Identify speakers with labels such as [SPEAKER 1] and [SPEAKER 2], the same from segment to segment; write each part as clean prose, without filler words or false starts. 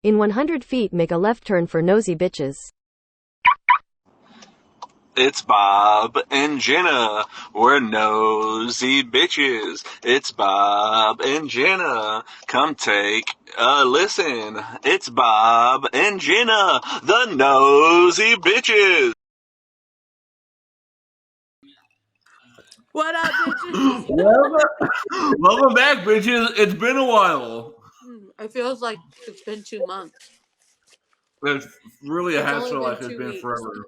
[SPEAKER 1] In 100 feet, make a left turn for Nosey Bitches.
[SPEAKER 2] It's Bob and Jenna. We're nosy bitches. It's Bob and Jenna. Come take a listen. It's Bob and Jenna, the nosy bitches.
[SPEAKER 3] What up, bitches?
[SPEAKER 4] Welcome back, bitches. It's been a while.
[SPEAKER 3] It feels like it's been 2 months.
[SPEAKER 4] It really
[SPEAKER 3] It's
[SPEAKER 4] has
[SPEAKER 3] only
[SPEAKER 4] felt
[SPEAKER 3] been
[SPEAKER 4] like it's
[SPEAKER 3] 2
[SPEAKER 4] been
[SPEAKER 3] weeks.
[SPEAKER 4] forever.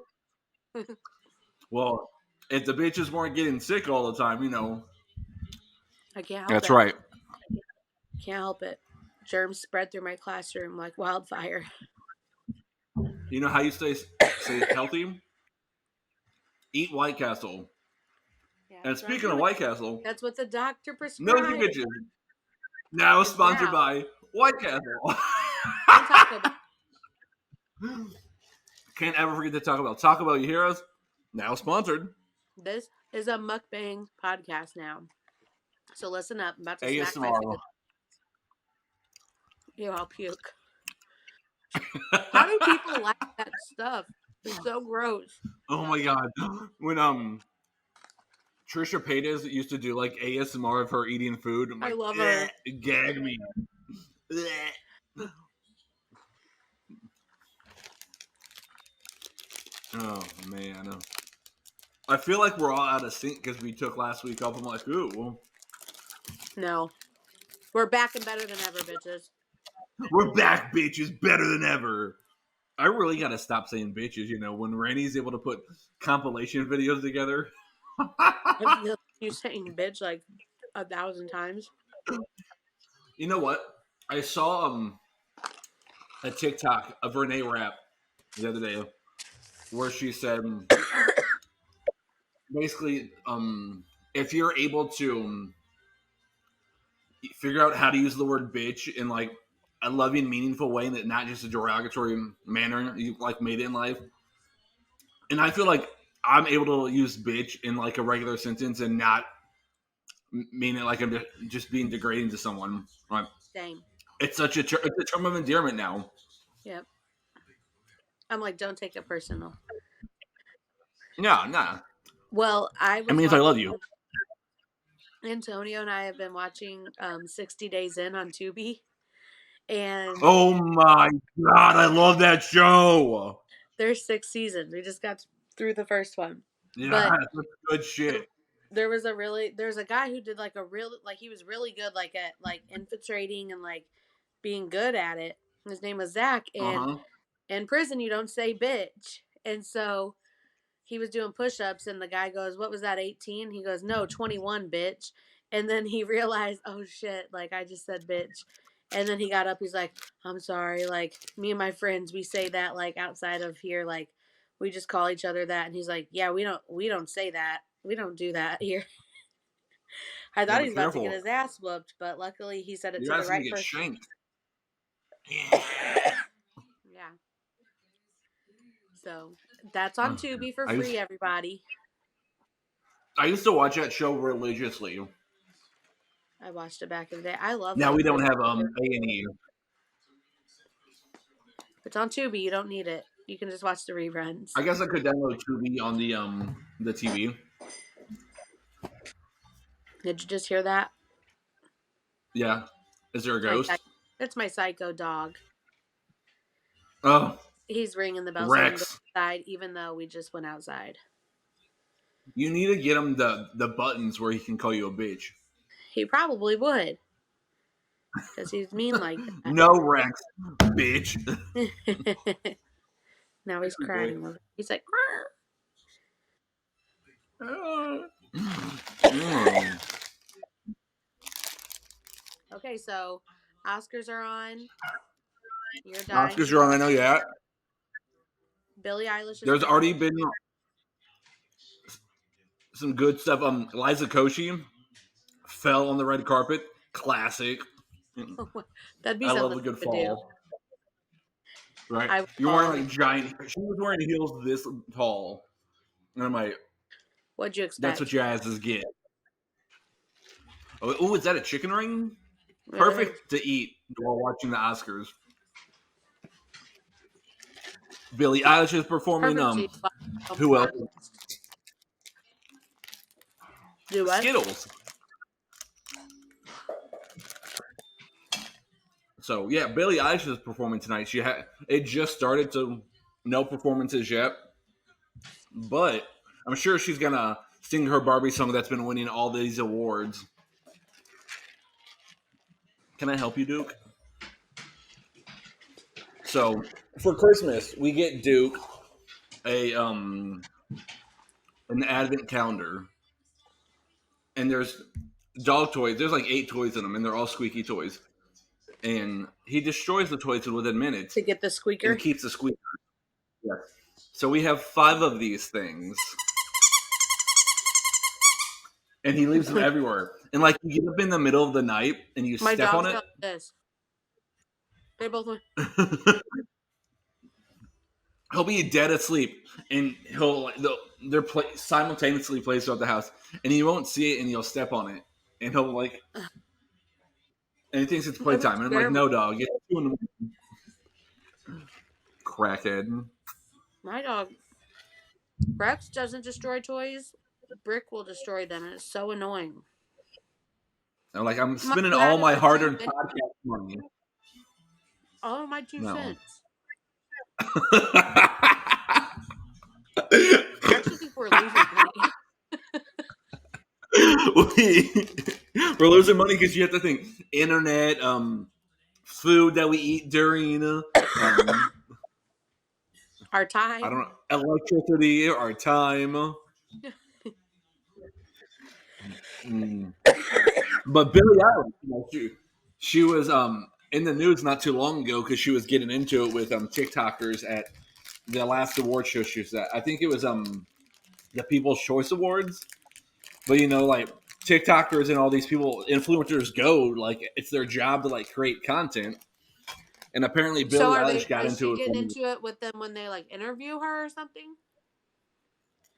[SPEAKER 4] Well, if the bitches weren't getting sick all the time,
[SPEAKER 3] I can't help
[SPEAKER 4] That's
[SPEAKER 3] it.
[SPEAKER 4] right.
[SPEAKER 3] Can't help it. Germs spread through my classroom like wildfire.
[SPEAKER 4] You know how you stay healthy? Eat White Castle.
[SPEAKER 3] Yeah,
[SPEAKER 4] And speaking of White Castle,
[SPEAKER 3] that's what the doctor
[SPEAKER 4] nosy
[SPEAKER 3] prescribed.
[SPEAKER 4] bitches. Now
[SPEAKER 3] It's
[SPEAKER 4] sponsored
[SPEAKER 3] now.
[SPEAKER 4] by White Castle.
[SPEAKER 3] And Taco Bell.
[SPEAKER 4] Can't ever forget to talk about Taco Bell. You hear us? Now sponsored.
[SPEAKER 3] This is a mukbang podcast now. So listen up. I'm about to smack my
[SPEAKER 4] ASMR.
[SPEAKER 3] food. Ew, I'll puke. How do people like that stuff? It's so gross.
[SPEAKER 4] Oh my god. When Trisha Paytas used to do like ASMR of her eating food, I'm
[SPEAKER 3] I
[SPEAKER 4] like,
[SPEAKER 3] love her.
[SPEAKER 4] Gag me. Oh man. I feel like we're all out of sync because we took last week off. I'm like, ooh, well,
[SPEAKER 3] No. We're back and better than ever, bitches.
[SPEAKER 4] we're back, bitches, better than ever. I really gotta stop saying bitches, when Randy's able to put compilation videos together.
[SPEAKER 3] I feel you saying bitch like 1,000 times.
[SPEAKER 4] You know what? I saw a TikTok of Renee Rapp the other day where she said basically if you're able to figure out how to use the word bitch in like a loving, meaningful way, and not just a derogatory manner you like made it in life. And I feel like I'm able to use bitch in like a regular sentence and not mean it like I'm just being degrading to someone. Right?
[SPEAKER 3] Same.
[SPEAKER 4] It's such it's a term of endearment now.
[SPEAKER 3] Yep. I'm like, don't take it personal.
[SPEAKER 4] Nah.
[SPEAKER 3] Well,
[SPEAKER 4] It means I love you.
[SPEAKER 3] Antonio and I have been watching 60 Days In on Tubi. And
[SPEAKER 4] oh my god, I love that show.
[SPEAKER 3] There's 6 seasons. We just got through the first one.
[SPEAKER 4] Yeah,
[SPEAKER 3] but
[SPEAKER 4] that's good shit.
[SPEAKER 3] There's a guy who did he was really good at infiltrating and being good at it. His name was Zach, and in prison you don't say bitch. And so he was doing push-ups and the guy goes, "What was that, 18?" He goes, "No, 21, bitch." And then he realized, "Oh shit, I just said bitch." And then he got up, he's like, "I'm sorry, me and my friends, we say that outside of here, we just call each other that." And he's like, "Yeah, we don't say that. We don't do that here." I thought he was about to get his ass whooped, but luckily he said it to the right person.
[SPEAKER 4] Shanked.
[SPEAKER 3] Yeah. So that's on Tubi for free, everybody.
[SPEAKER 4] I used to watch that show religiously.
[SPEAKER 3] I watched it back in the day. I love it.
[SPEAKER 4] Now we don't have A&E.
[SPEAKER 3] It's on Tubi. You don't need it. You can just watch the reruns.
[SPEAKER 4] I guess I could download Tubi on the TV.
[SPEAKER 3] Did you just hear that?
[SPEAKER 4] Yeah. Is there a ghost?
[SPEAKER 3] That's my psycho dog.
[SPEAKER 4] Oh.
[SPEAKER 3] He's ringing the bell outside, even though we just went outside.
[SPEAKER 4] You need to get him the buttons where he can call you a bitch.
[SPEAKER 3] He probably would. Because he's mean like that.
[SPEAKER 4] No, Rex, bitch.
[SPEAKER 3] Now he's crying. He's like, Okay, so Oscars are on. You're dying.
[SPEAKER 4] Oscars are on, I know that.
[SPEAKER 3] Billie Eilish.
[SPEAKER 4] There's already been some good stuff. Liza Koshy fell on the red carpet. Classic.
[SPEAKER 3] That'd be
[SPEAKER 4] I
[SPEAKER 3] something
[SPEAKER 4] love a good fall. Right? You're wearing giant. She was wearing heels this tall. And I'm like,
[SPEAKER 3] what'd you expect?
[SPEAKER 4] That's what your asses get. Oh, is that a chicken ring? Really? Perfect to eat while watching the Oscars. Billie Eilish is performing.
[SPEAKER 3] Perfect.
[SPEAKER 4] Who else?
[SPEAKER 3] Do what?
[SPEAKER 4] Skittles. So yeah, Billie Eilish is performing tonight. It just started, so no performances yet. But I'm sure she's gonna sing her Barbie song that's been winning all these awards. Can I help you, Duke? So for Christmas, we get Duke an advent calendar, and there's dog toys. There's like 8 toys in them, and they're all squeaky toys. And he destroys the toys within minutes
[SPEAKER 3] to get the squeaker
[SPEAKER 4] and keeps the squeaker. Yes. So we have 5 of these things, and he leaves them everywhere. And like you get up in the middle of the night and you step on it.
[SPEAKER 3] Like this. They both went.
[SPEAKER 4] He'll be dead asleep, and they're simultaneously placed throughout the house, and he won't see it, and he'll step on it, and he'll like, and he thinks it's playtime, and I'm like, no, dog, it's 2 in the morning. Crackhead.
[SPEAKER 3] My dog Rex doesn't destroy toys. Brick will destroy them, and it's so annoying.
[SPEAKER 4] I'm like, I'm spending all my hard-earned podcast money.
[SPEAKER 3] All of my 2 cents.
[SPEAKER 4] I
[SPEAKER 3] actually think we're losing
[SPEAKER 4] money. We're losing money because you have to think internet, food that we eat during,
[SPEAKER 3] our time.
[SPEAKER 4] I don't know, electricity, our time. But Billie Eilish, she was in the news not too long ago because she was getting into it with TikTokers at the last award show she was at. I think it was the People's Choice Awards. But like TikTokers and all these people, influencers go, like it's their job to like create content. And apparently Billie Eilish got into it.
[SPEAKER 3] Getting into it with them when they like interview her or something?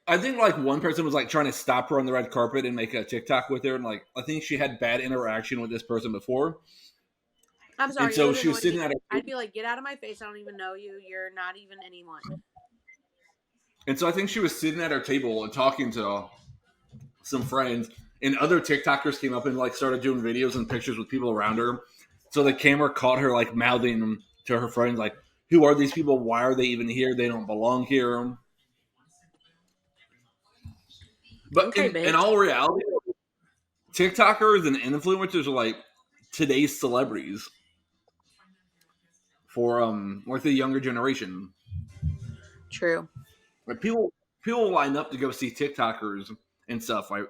[SPEAKER 4] I think like one person was like trying to stop her on the red carpet and make a TikTok with her, and like I think she had bad interaction with this person before.
[SPEAKER 3] I'm sorry.
[SPEAKER 4] And so she was sitting at
[SPEAKER 3] I'd be like, get out of my face. I don't even know you. You're not even anyone.
[SPEAKER 4] And so I think she was sitting at her table and talking to some friends, and other TikTokers came up and like started doing videos and pictures with people around her. So the camera caught her like mouthing to her friends like, who are these people? Why are they even here? They don't belong here. But in all reality, TikTokers and influencers are like today's celebrities for like the younger generation.
[SPEAKER 3] True.
[SPEAKER 4] Like people line up to go see TikTokers and stuff. Like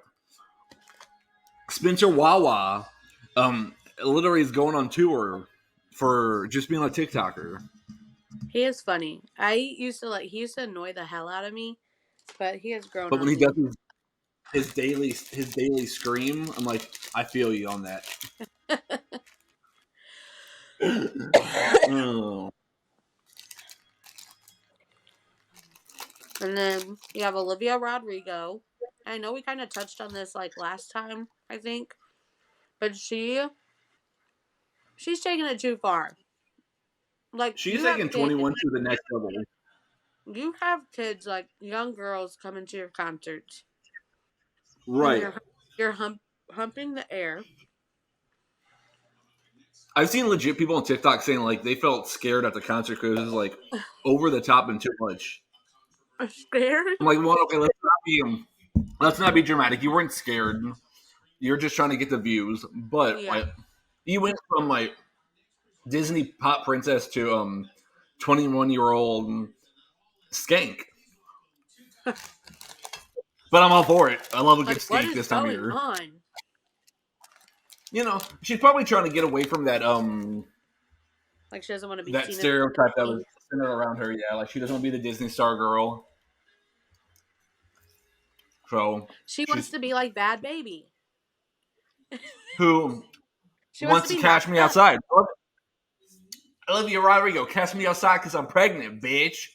[SPEAKER 4] Spencer Wawa, literally is going on tour for just being a TikToker.
[SPEAKER 3] He is funny. He used to annoy the hell out of me, but he has grown.
[SPEAKER 4] But when he does his daily scream, I'm like, I feel you on that. Oh.
[SPEAKER 3] And then you have Olivia Rodrigo. I know we kind of touched on this like last time, I think, but she's taking it too far. Like
[SPEAKER 4] she's taking 21 to the next level.
[SPEAKER 3] You have kids, like young girls, coming to your concerts,
[SPEAKER 4] right?
[SPEAKER 3] You're humping the air.
[SPEAKER 4] I've seen legit people on TikTok saying like they felt scared at the concert because it was like over the top and too much.
[SPEAKER 3] Scared?
[SPEAKER 4] I'm like, well, okay, let's not be dramatic. You weren't scared. You're just trying to get the views. But like, you went from like Disney pop princess to 21-year-old skank. But I'm all for it. I love a good skank this time of year. You know, she's probably trying to get away from that
[SPEAKER 3] like she doesn't want to be
[SPEAKER 4] that
[SPEAKER 3] seen
[SPEAKER 4] stereotype that was centered around her. Yeah, like she doesn't want to be the Disney star girl. So
[SPEAKER 3] she wants to be like Bad Baby,
[SPEAKER 4] who wants to catch me outside. Olivia Rodrigo, catch me outside because I'm pregnant, bitch.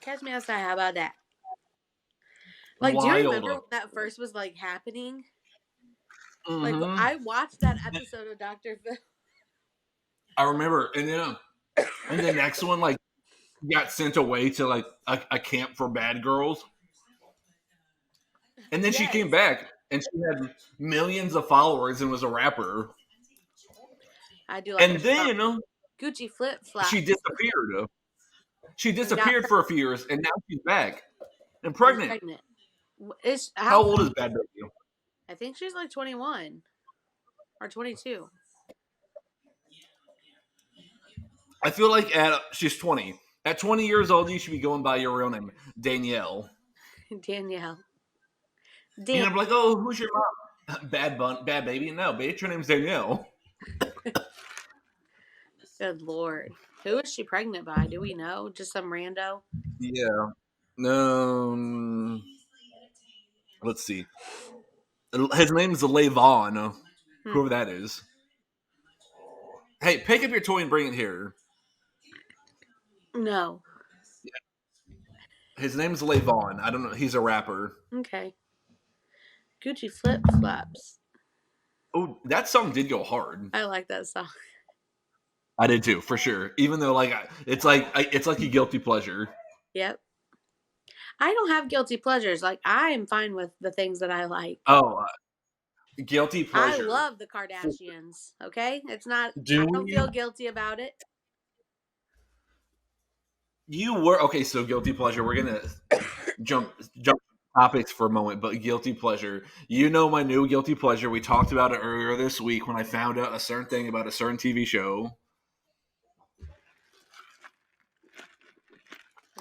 [SPEAKER 3] Catch me outside. How about that? Like, do you remember when that first was like happening?
[SPEAKER 4] Mm-hmm.
[SPEAKER 3] Like, I watched that episode of Dr. Phil.
[SPEAKER 4] I remember, and then the next one, like got sent away to like a camp for bad girls, and then she came back and she had millions of followers and was a rapper.
[SPEAKER 3] I do like
[SPEAKER 4] And then
[SPEAKER 3] Gucci flip flops.
[SPEAKER 4] she disappeared. She disappeared for a few years, and now she's back and pregnant. How old is Bad Baby?
[SPEAKER 3] I think she's like 21 or 22.
[SPEAKER 4] I feel like she's 20. At 20 years old, you should be going by your real name, Danielle.
[SPEAKER 3] Danielle.
[SPEAKER 4] And I'm like, oh, who's your mom? Bad Baby. No, bitch, her name's Danielle.
[SPEAKER 3] Good Lord. Who is she pregnant by? Do we know? Just some rando?
[SPEAKER 4] Yeah. No. Let's see. His name's Levon. Whoever that is. Hey, pick up your toy and bring it here.
[SPEAKER 3] No.
[SPEAKER 4] His name's Levon. I don't know. He's a rapper.
[SPEAKER 3] Okay. Gucci flip flops.
[SPEAKER 4] Oh, that song did go hard.
[SPEAKER 3] I like that song.
[SPEAKER 4] I did too, for sure. Even though, like, it's like a guilty pleasure.
[SPEAKER 3] Yep. I don't have guilty pleasures. Like, I am fine with the things that I like.
[SPEAKER 4] Oh, guilty pleasure.
[SPEAKER 3] I love the Kardashians. Okay, it's not. I don't feel guilty about it.
[SPEAKER 4] You were okay. So guilty pleasure. We're gonna jump topics for a moment, but guilty pleasure. You know my new guilty pleasure. We talked about it earlier this week when I found out a certain thing about a certain TV show.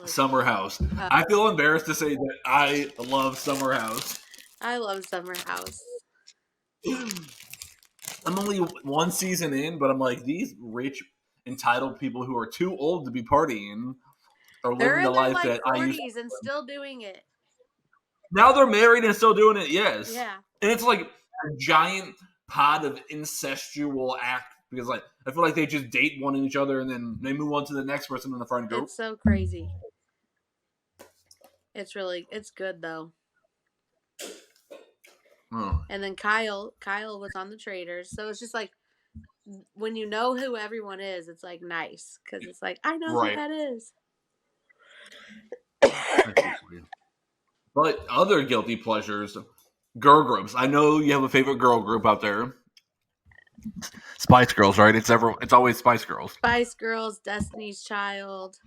[SPEAKER 4] Summer House. I feel embarrassed to say that I love Summer House.
[SPEAKER 3] I love Summer House.
[SPEAKER 4] I'm only one season in, but I'm like, these rich, entitled people who are too old to be partying are living the life that I used to.
[SPEAKER 3] They're in their 40s and still doing it.
[SPEAKER 4] Now they're married and still doing it, yes.
[SPEAKER 3] Yeah.
[SPEAKER 4] And it's like a giant pod of incestual act because like I feel like they just date one each other and then they move on to the next person in the friend group.
[SPEAKER 3] It's so crazy. It's good though.
[SPEAKER 4] Oh.
[SPEAKER 3] And then Kyle was on the Traders, so it's just like when you know who everyone is, it's like nice because it's like I know who that is.
[SPEAKER 4] But other guilty pleasures, girl groups. I know you have a favorite girl group out there. Spice Girls, right? It's always Spice Girls.
[SPEAKER 3] Spice Girls, Destiny's Child,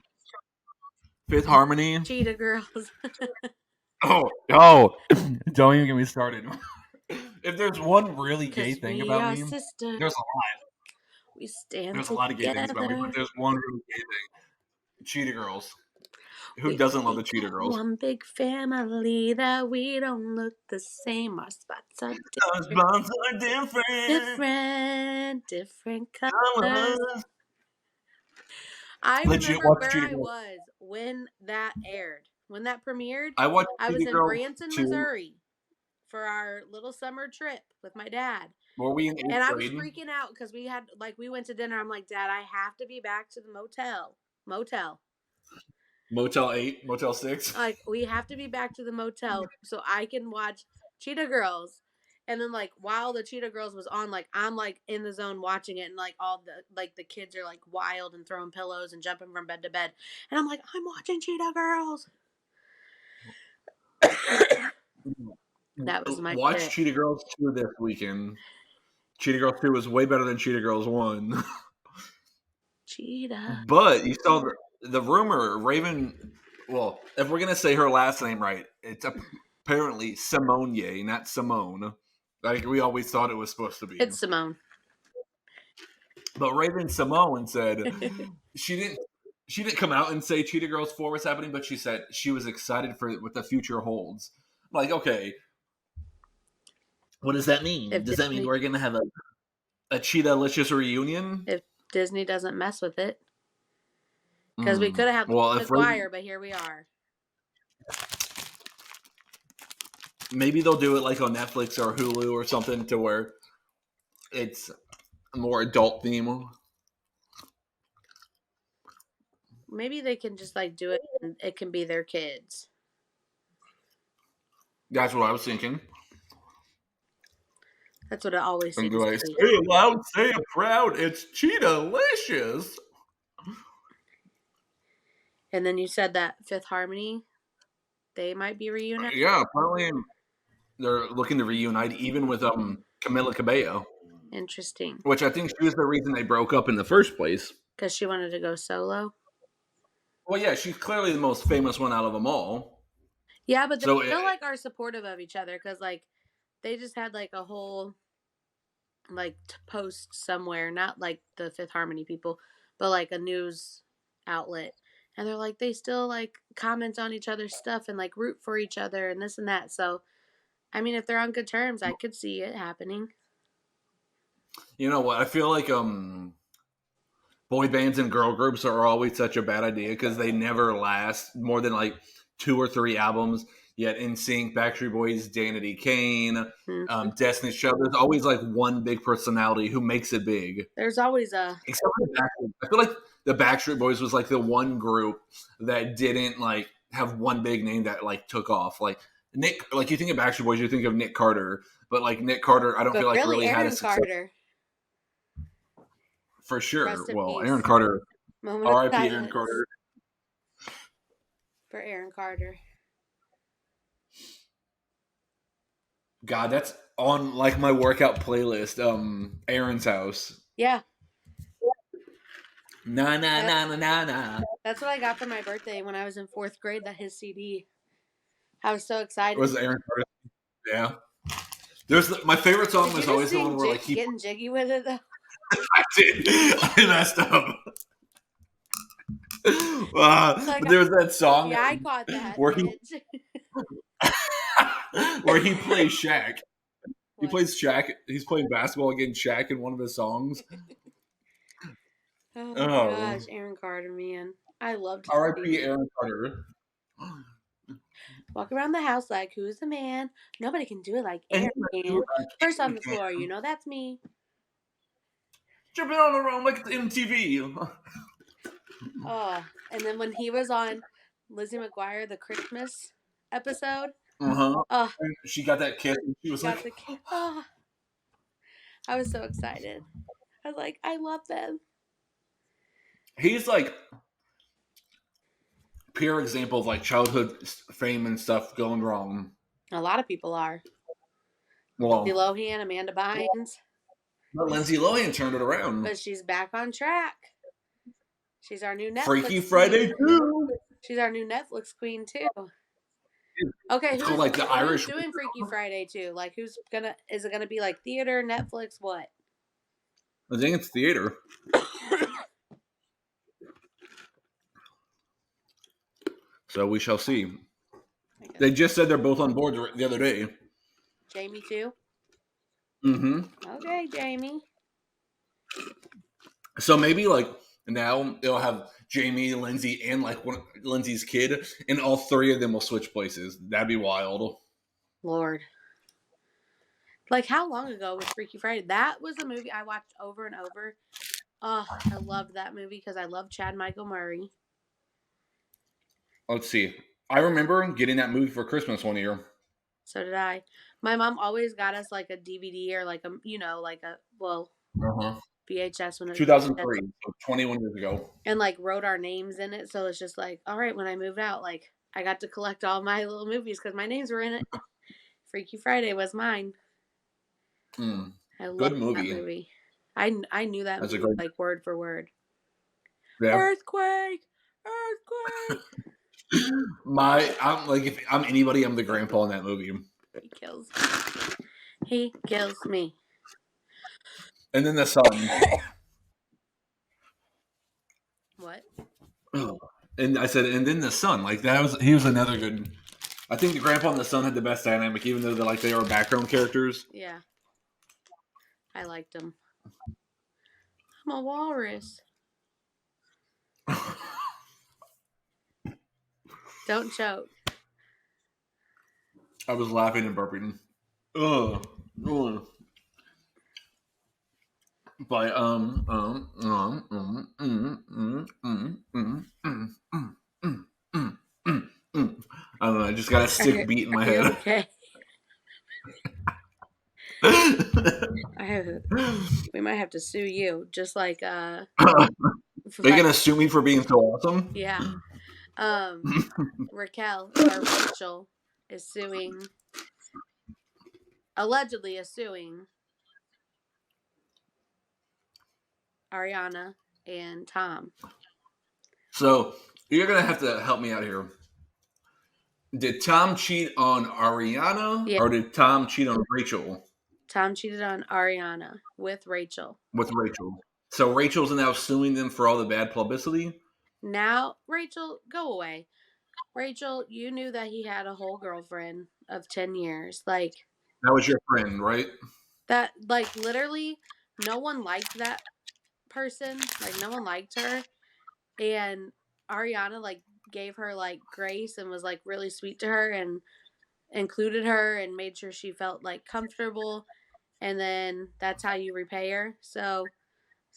[SPEAKER 4] Fifth Harmony,
[SPEAKER 3] Cheetah Girls.
[SPEAKER 4] Oh! Don't even get me started. If there's one really gay thing about me, there's a lot.
[SPEAKER 3] We stand
[SPEAKER 4] There's
[SPEAKER 3] together.
[SPEAKER 4] a lot of gay things about me, but there's one really gay thing. Cheetah Girls. Who doesn't love the Cheetah Girls?
[SPEAKER 3] One big family that we don't look the same. Our spots are different.
[SPEAKER 4] Our spots are
[SPEAKER 3] different colors. I remember where I was when that aired. When that premiered, I was in Branson, Missouri for our little summer trip with my dad.
[SPEAKER 4] Were we in 8th grade?
[SPEAKER 3] And I was freaking out because we went to dinner. I'm like, Dad, I have to be back to the motel.
[SPEAKER 4] Motel 8, Motel 6.
[SPEAKER 3] Like, we have to be back to the motel so I can watch Cheetah Girls. And then, like, while the Cheetah Girls was on, like, I'm, like, in the zone watching it. And, like, all the kids are, like, wild and throwing pillows and jumping from bed to bed. And I'm like, I'm watching Cheetah Girls. That was my
[SPEAKER 4] Watch Cheetah Girls 2 this weekend. Cheetah Girls 2 was way better than Cheetah Girls 1.
[SPEAKER 3] Cheetah.
[SPEAKER 4] But you saw the rumor, Raven, well, if we're going to say her last name right, it's apparently Simone, not Simone. Like we always thought it was supposed to be.
[SPEAKER 3] It's Simone.
[SPEAKER 4] But Raven Simone said she didn't come out and say Cheetah Girls 4 was happening, but she said she was excited for what the future holds. Like, okay, what does that mean? Does that mean we're going to have a Cheetah-licious reunion?
[SPEAKER 3] If Disney doesn't mess with it. Because we could have had McGuire, but here we are.
[SPEAKER 4] Maybe they'll do it like on Netflix or Hulu or something to where it's a more adult theme.
[SPEAKER 3] Maybe they can just like do it and it can be their kids.
[SPEAKER 4] That's what I was thinking.
[SPEAKER 3] That's what it always seems
[SPEAKER 4] to be. Say it loud, say it proud. It's Cheetah-licious.
[SPEAKER 3] And then you said that Fifth Harmony, they might be reunited.
[SPEAKER 4] Yeah, apparently they're looking to reunite, even with Camila Cabello.
[SPEAKER 3] Interesting.
[SPEAKER 4] Which I think she was the reason they broke up in the first place.
[SPEAKER 3] Because she wanted to go solo.
[SPEAKER 4] Well, yeah, she's clearly the most famous one out of them all.
[SPEAKER 3] Yeah, but they still like are supportive of each other because like they just had like a whole like post somewhere, not like the Fifth Harmony people, but like a news outlet, and they're like they still like comment on each other's stuff and like root for each other and this and that. So, I mean, if they're on good terms, I could see it happening.
[SPEAKER 4] You know what? I feel like boy bands and girl groups are always such a bad idea because they never last more than like 2 or 3 albums. Yet NSYNC, Backstreet Boys, Danity Kane, Destiny's Child, there's always like one big personality who makes it big.
[SPEAKER 3] There's always a.
[SPEAKER 4] Except for I feel like the Backstreet Boys was like the one group that didn't like have one big name that like took off. Like Nick, like you think of Backstreet Boys, you think of Nick Carter, but like Nick Carter, I don't feel like really
[SPEAKER 3] Aaron
[SPEAKER 4] had a success.
[SPEAKER 3] Carter.
[SPEAKER 4] For sure. Well, peace. Aaron Carter. R.I.P. Aaron Carter.
[SPEAKER 3] For Aaron Carter.
[SPEAKER 4] God, that's on like my workout playlist. Aaron's House.
[SPEAKER 3] Yeah.
[SPEAKER 4] Na na na na na na.
[SPEAKER 3] That's what I got for my birthday when I was in 4th grade. That his CD. I was so excited.
[SPEAKER 4] Was Aaron Carter? Yeah. There's my favorite song was always the one where like
[SPEAKER 3] getting jiggy with it though.
[SPEAKER 4] I did. I messed up. There's that song.
[SPEAKER 3] Yeah, I caught that.
[SPEAKER 4] Where he plays Shaq. He plays Shaq. He's playing basketball against Shaq in one of his songs.
[SPEAKER 3] Oh my gosh, Aaron Carter, man. I loved him.
[SPEAKER 4] R.I.P. Aaron Carter.
[SPEAKER 3] Walk around the house like, who's the man? Nobody can do it like Aaron can. First on the floor, you know that's me.
[SPEAKER 4] Jumping on the road like it's MTV.
[SPEAKER 3] Oh, and then when he was on Lizzie McGuire, the Christmas episode.
[SPEAKER 4] She got that kiss and she was like,
[SPEAKER 3] oh. I was so excited. I was like, I love them.
[SPEAKER 4] He's like pure example of like childhood fame and stuff going wrong.
[SPEAKER 3] A lot of people are.
[SPEAKER 4] Well,
[SPEAKER 3] Lindsay Lohan, Amanda Bynes.
[SPEAKER 4] But Lindsay Lohan turned it around.
[SPEAKER 3] But she's back on track. She's our new Netflix
[SPEAKER 4] Freaky Friday too.
[SPEAKER 3] She's our new Netflix queen too. Okay, who's
[SPEAKER 4] like the Irish
[SPEAKER 3] doing Freaky Friday too? Like, is it gonna be like theater, Netflix, what?
[SPEAKER 4] I think it's theater. So we shall see. They just said they're both on board the other day.
[SPEAKER 3] Jamie too?
[SPEAKER 4] Mm-hmm.
[SPEAKER 3] Okay, Jamie.
[SPEAKER 4] So maybe like now it'll have Jamie, Lindsay, and like Lindsay's kid, and all 3 of them will switch places. That'd be wild.
[SPEAKER 3] Lord. Like, how long ago was Freaky Friday? That was a movie I watched over and over. Oh, I loved that movie because I love Chad Michael Murray.
[SPEAKER 4] Let's see. I remember getting that movie for Christmas one year.
[SPEAKER 3] So did I. My mom always got us like a DVD or like a, VHS when it was
[SPEAKER 4] 2003, so 21 years ago.
[SPEAKER 3] And like wrote our names in it. So it's just like, all right, when I moved out, like I got to collect all my little movies because my names were in it. Freaky Friday was mine. I love that movie. I knew that movie like word for word. Yeah. Earthquake.
[SPEAKER 4] If I'm anybody, I'm the grandpa in that movie.
[SPEAKER 3] He kills me.
[SPEAKER 4] And then the son.
[SPEAKER 3] What?
[SPEAKER 4] And I said, and then the son. Like he was another good. I think the grandpa and the son had the best dynamic, even though they were background characters.
[SPEAKER 3] Yeah. I liked them. I'm a walrus. Don't choke.
[SPEAKER 4] I was laughing and burping. Ugh. But I don't know. I just got a sick beat in my head.
[SPEAKER 3] Okay. We might have to sue you, just like
[SPEAKER 4] They're gonna sue me for being so awesome?
[SPEAKER 3] Yeah. Rachel is allegedly suing Ariana and Tom.
[SPEAKER 4] So you're gonna have to help me out here. Did Tom cheat on Ariana, or did Tom cheat on Rachel?
[SPEAKER 3] Tom cheated on Ariana with Rachel.
[SPEAKER 4] With Rachel. So Rachel's now suing them for all the bad publicity?
[SPEAKER 3] Now, Rachel, go away. Rachel, you knew that he had a whole girlfriend of 10 years. Like,
[SPEAKER 4] that was your friend, right?
[SPEAKER 3] That, like, literally, no one liked that person. Like, no one liked her. And Ariana, like, gave her, like, grace and was, like, really sweet to her and included her and made sure she felt, like, comfortable. And then that's how you repay her. So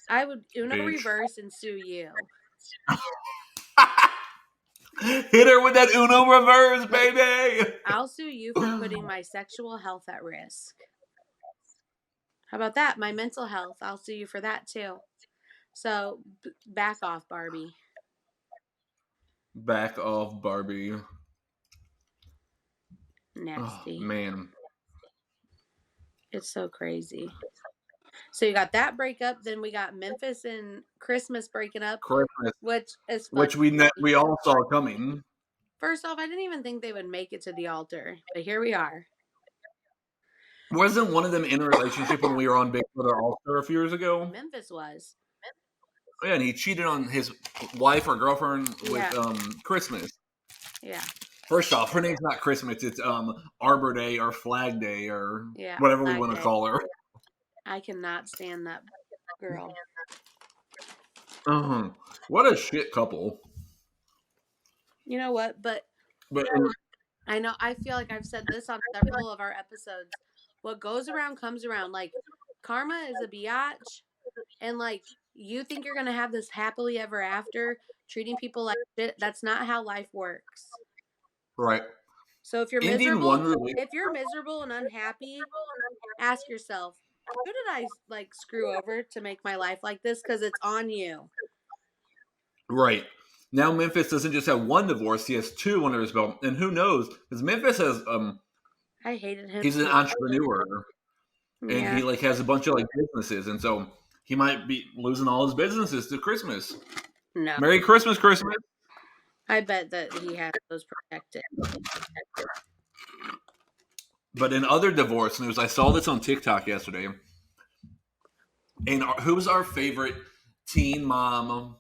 [SPEAKER 3] I would reverse and sue you.
[SPEAKER 4] Hit her with that Uno reverse, baby!
[SPEAKER 3] I'll sue you for putting my sexual health at risk. How about that? My mental health. I'll sue you for that too. So back off, Barbie.
[SPEAKER 4] Back off, Barbie.
[SPEAKER 3] Nasty.
[SPEAKER 4] Oh, man.
[SPEAKER 3] It's so crazy. So you got that breakup. Then we got Memphis and Christmas breaking up.
[SPEAKER 4] Christmas.
[SPEAKER 3] Which is funny.
[SPEAKER 4] Which we all saw coming.
[SPEAKER 3] First off, I didn't even think they would make it to the altar. But here we are.
[SPEAKER 4] Wasn't one of them in a relationship when we were on Big Brother All-Star a few years ago?
[SPEAKER 3] Memphis was.
[SPEAKER 4] Yeah, and he cheated on his wife or girlfriend with Christmas.
[SPEAKER 3] Yeah.
[SPEAKER 4] First off, her name's not Christmas. It's Arbor Day or Flag Day or whatever we want to call her.
[SPEAKER 3] I cannot stand that girl.
[SPEAKER 4] What a shit couple.
[SPEAKER 3] You know what? But I know, I feel like I've said this on several of our episodes. What goes around comes around. Like, karma is a biatch. And, like, you think you're going to have this happily ever after, treating people like shit. That's not how life works.
[SPEAKER 4] Right.
[SPEAKER 3] So if you're miserable and unhappy, ask yourself, who did I, like, screw over to make my life like this? Because it's on you.
[SPEAKER 4] Right. Now Memphis doesn't just have one divorce, he has two under his belt. And who knows? Because Memphis has
[SPEAKER 3] I hated him.
[SPEAKER 4] He's an entrepreneur.
[SPEAKER 3] Yeah.
[SPEAKER 4] And he like has a bunch of like businesses, and so he might be losing all his businesses to Christmas.
[SPEAKER 3] No.
[SPEAKER 4] Merry Christmas, Christmas.
[SPEAKER 3] I bet that he has those protected.
[SPEAKER 4] But in other divorce news, I saw this on TikTok yesterday. And who's our favorite teen mom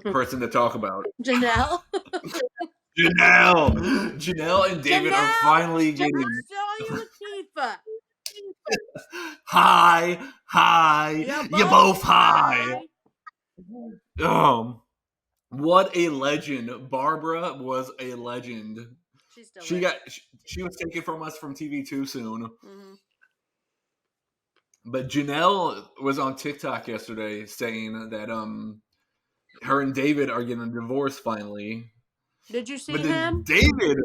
[SPEAKER 4] person to talk about?
[SPEAKER 3] Janelle.
[SPEAKER 4] Janelle and David are finally getting.
[SPEAKER 3] I saw you with Tifa.
[SPEAKER 4] Hi. You're both high. What a legend. Barbara was a legend. She was taken from us from TV too soon. Mm-hmm. But Janelle was on TikTok yesterday saying that her and David are getting a divorce finally.
[SPEAKER 3] Did you see him?
[SPEAKER 4] David.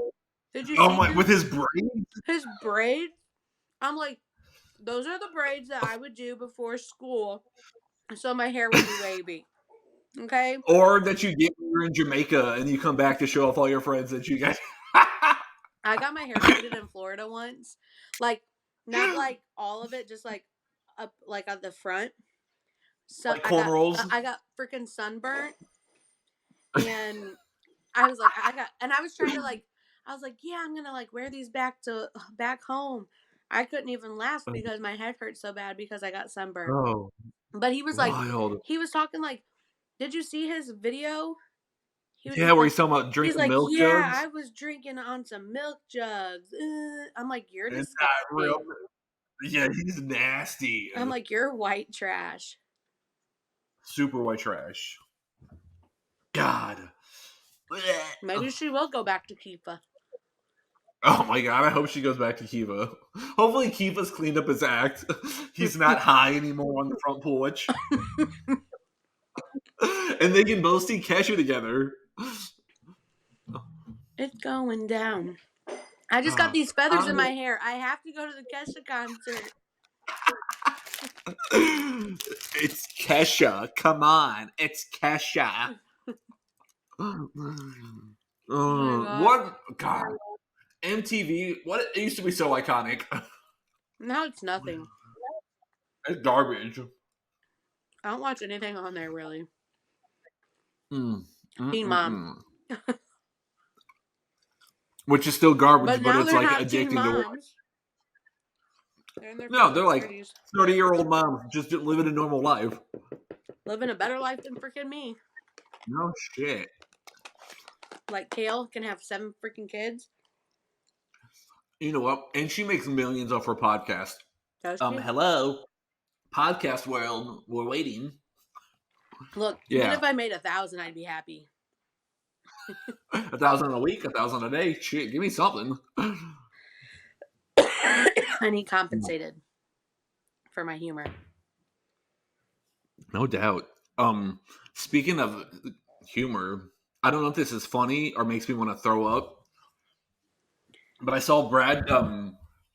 [SPEAKER 3] Did you see him?
[SPEAKER 4] With his braids?
[SPEAKER 3] His braids? I'm like, those are the braids that I would do before school, so my hair would be wavy. Okay?
[SPEAKER 4] Or that you get when you're in Jamaica and you come back to show off all your friends that you got.
[SPEAKER 3] I got my hair braided in Florida once. Like, not like all of it, just like up, like at the front. So
[SPEAKER 4] like cornrows?
[SPEAKER 3] I got freaking sunburnt. And I was like, I was trying to like, I was like, yeah, I'm going to like wear these back home. I couldn't even last because my head hurt so bad because I got sunburned.
[SPEAKER 4] Oh.
[SPEAKER 3] But he was like, he was talking like, did you see his video?
[SPEAKER 4] Where he's talking about drinking milk jugs?
[SPEAKER 3] Yeah, I was drinking on some milk jugs. I'm like, you're disgusting.
[SPEAKER 4] Yeah, he's nasty.
[SPEAKER 3] I'm like, you're white trash.
[SPEAKER 4] Super white trash. God.
[SPEAKER 3] Maybe she will go back to Kiva.
[SPEAKER 4] Oh my God, I hope she goes back to Kiva. Hopefully Kiva's cleaned up his act. He's not high anymore on the front porch. And they can both see Kesha together.
[SPEAKER 3] It's going down. I just got these feathers in my hair. I have to go to the Kesha concert.
[SPEAKER 4] It's Kesha. Come on. It's Kesha. What? God. MTV. What? It used to be so iconic.
[SPEAKER 3] Now it's nothing.
[SPEAKER 4] It's garbage.
[SPEAKER 3] I don't watch anything on there really.
[SPEAKER 4] Teen
[SPEAKER 3] Mom.
[SPEAKER 4] Which is still garbage, but
[SPEAKER 3] now
[SPEAKER 4] it's
[SPEAKER 3] they're
[SPEAKER 4] like
[SPEAKER 3] not teen
[SPEAKER 4] addicting to watch.
[SPEAKER 3] moms.
[SPEAKER 4] No, they're like
[SPEAKER 3] 30s.
[SPEAKER 4] 30-year-old moms just living a normal life.
[SPEAKER 3] Living a better life than freaking me.
[SPEAKER 4] No shit.
[SPEAKER 3] Like Kale can have 7 freaking kids.
[SPEAKER 4] You know what? And she makes millions off her podcast.
[SPEAKER 3] Does she?
[SPEAKER 4] Hello, podcast world. We're waiting.
[SPEAKER 3] Look, even if I made 1,000, I'd be happy.
[SPEAKER 4] 1,000 a week, 1,000 a day. Shit, give me something.
[SPEAKER 3] I need compensated for my humor.
[SPEAKER 4] No doubt. Speaking of humor, I don't know if this is funny or makes me want to throw up, but I saw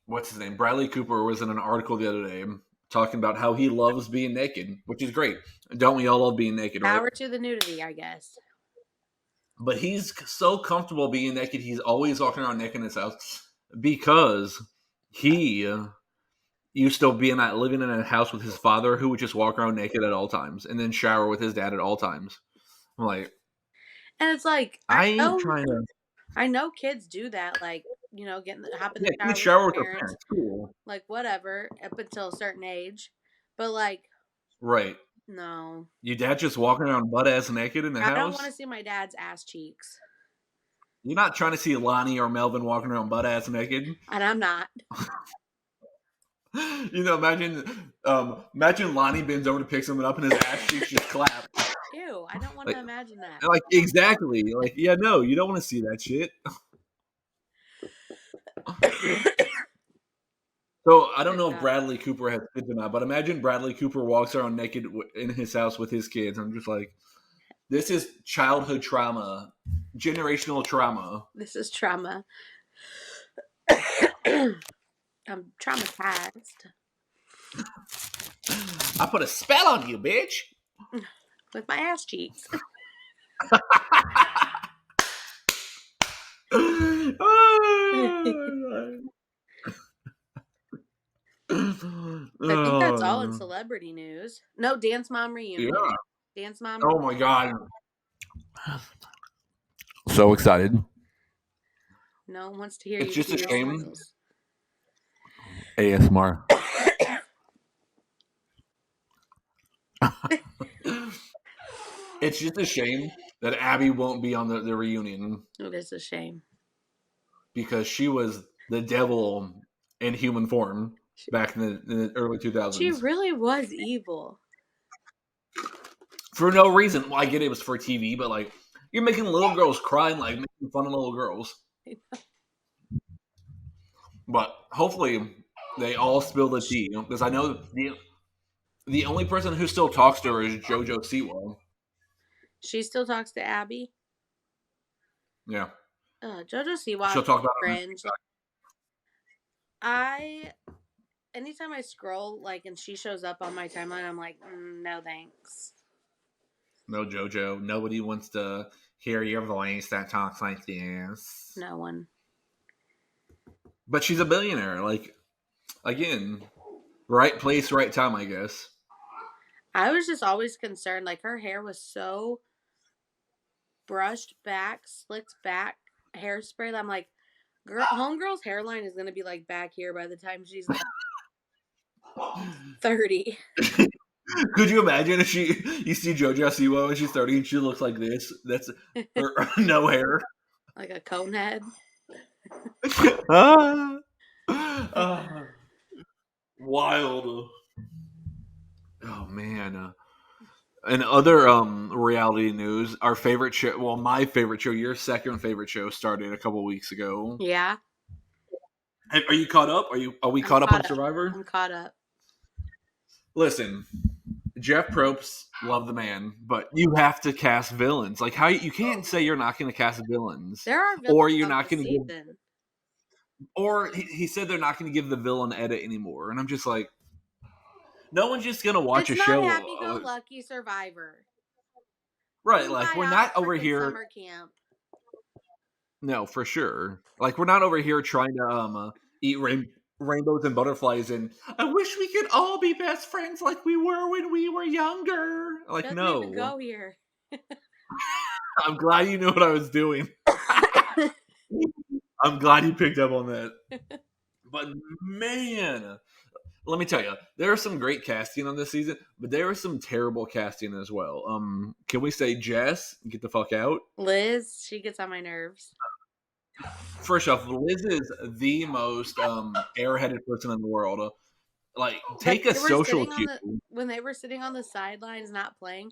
[SPEAKER 4] what's his name? Bradley Cooper was in an article the other day talking about how he loves being naked, which is great. Don't we all love being naked, right?
[SPEAKER 3] Power to the nudity, I guess.
[SPEAKER 4] But he's so comfortable being naked, he's always walking around naked in his house because he used to be living in a house with his father who would just walk around naked at all times and then shower with his dad at all times. I'm like,
[SPEAKER 3] and it's like
[SPEAKER 4] I know
[SPEAKER 3] kids do that, like, you know, hop in
[SPEAKER 4] the
[SPEAKER 3] shower with
[SPEAKER 4] their
[SPEAKER 3] their parents,
[SPEAKER 4] cool.
[SPEAKER 3] like whatever, up until a certain age. But like,
[SPEAKER 4] right?
[SPEAKER 3] No,
[SPEAKER 4] your dad just walking around butt ass naked in the house.
[SPEAKER 3] I don't want to see my dad's ass cheeks.
[SPEAKER 4] You're not trying to see Lonnie or Melvin walking around butt ass naked,
[SPEAKER 3] and I'm not.
[SPEAKER 4] You know, imagine Lonnie bends over to pick someone up and his ass cheeks just clap.
[SPEAKER 3] Ew, I don't want to imagine that.
[SPEAKER 4] Like, exactly. Like, yeah, no, you don't want to see that shit. So, I don't know if Bradley Cooper has kids or not, but imagine Bradley Cooper walks around naked in his house with his kids. I'm just like, this is childhood trauma, generational trauma.
[SPEAKER 3] This is trauma. I'm traumatized.
[SPEAKER 4] I put a spell on you, bitch.
[SPEAKER 3] With my ass cheeks. I think that's all in celebrity news. No, Dance Mom reunion.
[SPEAKER 4] Yeah.
[SPEAKER 3] Dance Mom.
[SPEAKER 4] Oh my god. So excited.
[SPEAKER 3] No one wants to hear
[SPEAKER 4] it's
[SPEAKER 3] you.
[SPEAKER 4] It's just a shame.
[SPEAKER 3] Muscles.
[SPEAKER 4] ASMR. It's just a shame that Abby won't be on the reunion.
[SPEAKER 3] It is a shame.
[SPEAKER 4] Because she was the devil in human form back in the early 2000s.
[SPEAKER 3] She really was evil.
[SPEAKER 4] For no reason. Well, I get it was for TV, but like, you're making little girls cry and like making fun of little girls. But hopefully they all spill the tea. Because I know the only person who still talks to her is JoJo Siwa.
[SPEAKER 3] She still talks to Abby?
[SPEAKER 4] Yeah.
[SPEAKER 3] JoJo Siwa.
[SPEAKER 4] She'll talk about
[SPEAKER 3] cringe. Anytime I scroll, like, and she shows up on my timeline, I'm like, no thanks.
[SPEAKER 4] No, JoJo. Nobody wants to hear your voice that talks like this.
[SPEAKER 3] No one.
[SPEAKER 4] But she's a billionaire. Like, again, right place, right time, I guess.
[SPEAKER 3] I was just always concerned. Like, her hair was so brushed back, slicked back, hairspray. I'm like, homegirl's hairline is going to be, like, back here by the time she's, like, 30.
[SPEAKER 4] Could you imagine if you see JoJo Siwa when she's 30 and she looks like this? That's her, no hair.
[SPEAKER 3] Like a cone head.
[SPEAKER 4] Wild. Oh, man. And other reality news, our favorite show, well, my favorite show, your second favorite show started a couple weeks ago.
[SPEAKER 3] Yeah.
[SPEAKER 4] Are you caught up? Are we caught up on Survivor?
[SPEAKER 3] I'm caught up.
[SPEAKER 4] Listen, Jeff Probst, love the man, but you have to cast villains. Like, how you can't say you're not going to cast villains.
[SPEAKER 3] There are villains,
[SPEAKER 4] or you're not going to give. Or he said they're not going to give the villain edit anymore, and I'm just like, no one's just going to watch a show.
[SPEAKER 3] It's not happy-go-lucky Survivor.
[SPEAKER 4] Right, like we're not over here.
[SPEAKER 3] Summer camp.
[SPEAKER 4] No, for sure. Like we're not over here trying to eat rainbows and butterflies, and I wish we could all be best friends like we were when we were younger. Like
[SPEAKER 3] Doesn't
[SPEAKER 4] no,
[SPEAKER 3] even go here.
[SPEAKER 4] I'm glad you knew what I was doing. I'm glad you picked up on that. But man, let me tell you, there was some great casting on this season, but there was some terrible casting as well. Can we say Jess, get the fuck out?
[SPEAKER 3] Liz, she gets on my nerves.
[SPEAKER 4] First off, Liz is the most airheaded person in the world. Like, take a social cue.
[SPEAKER 3] When they were sitting on the sidelines not playing,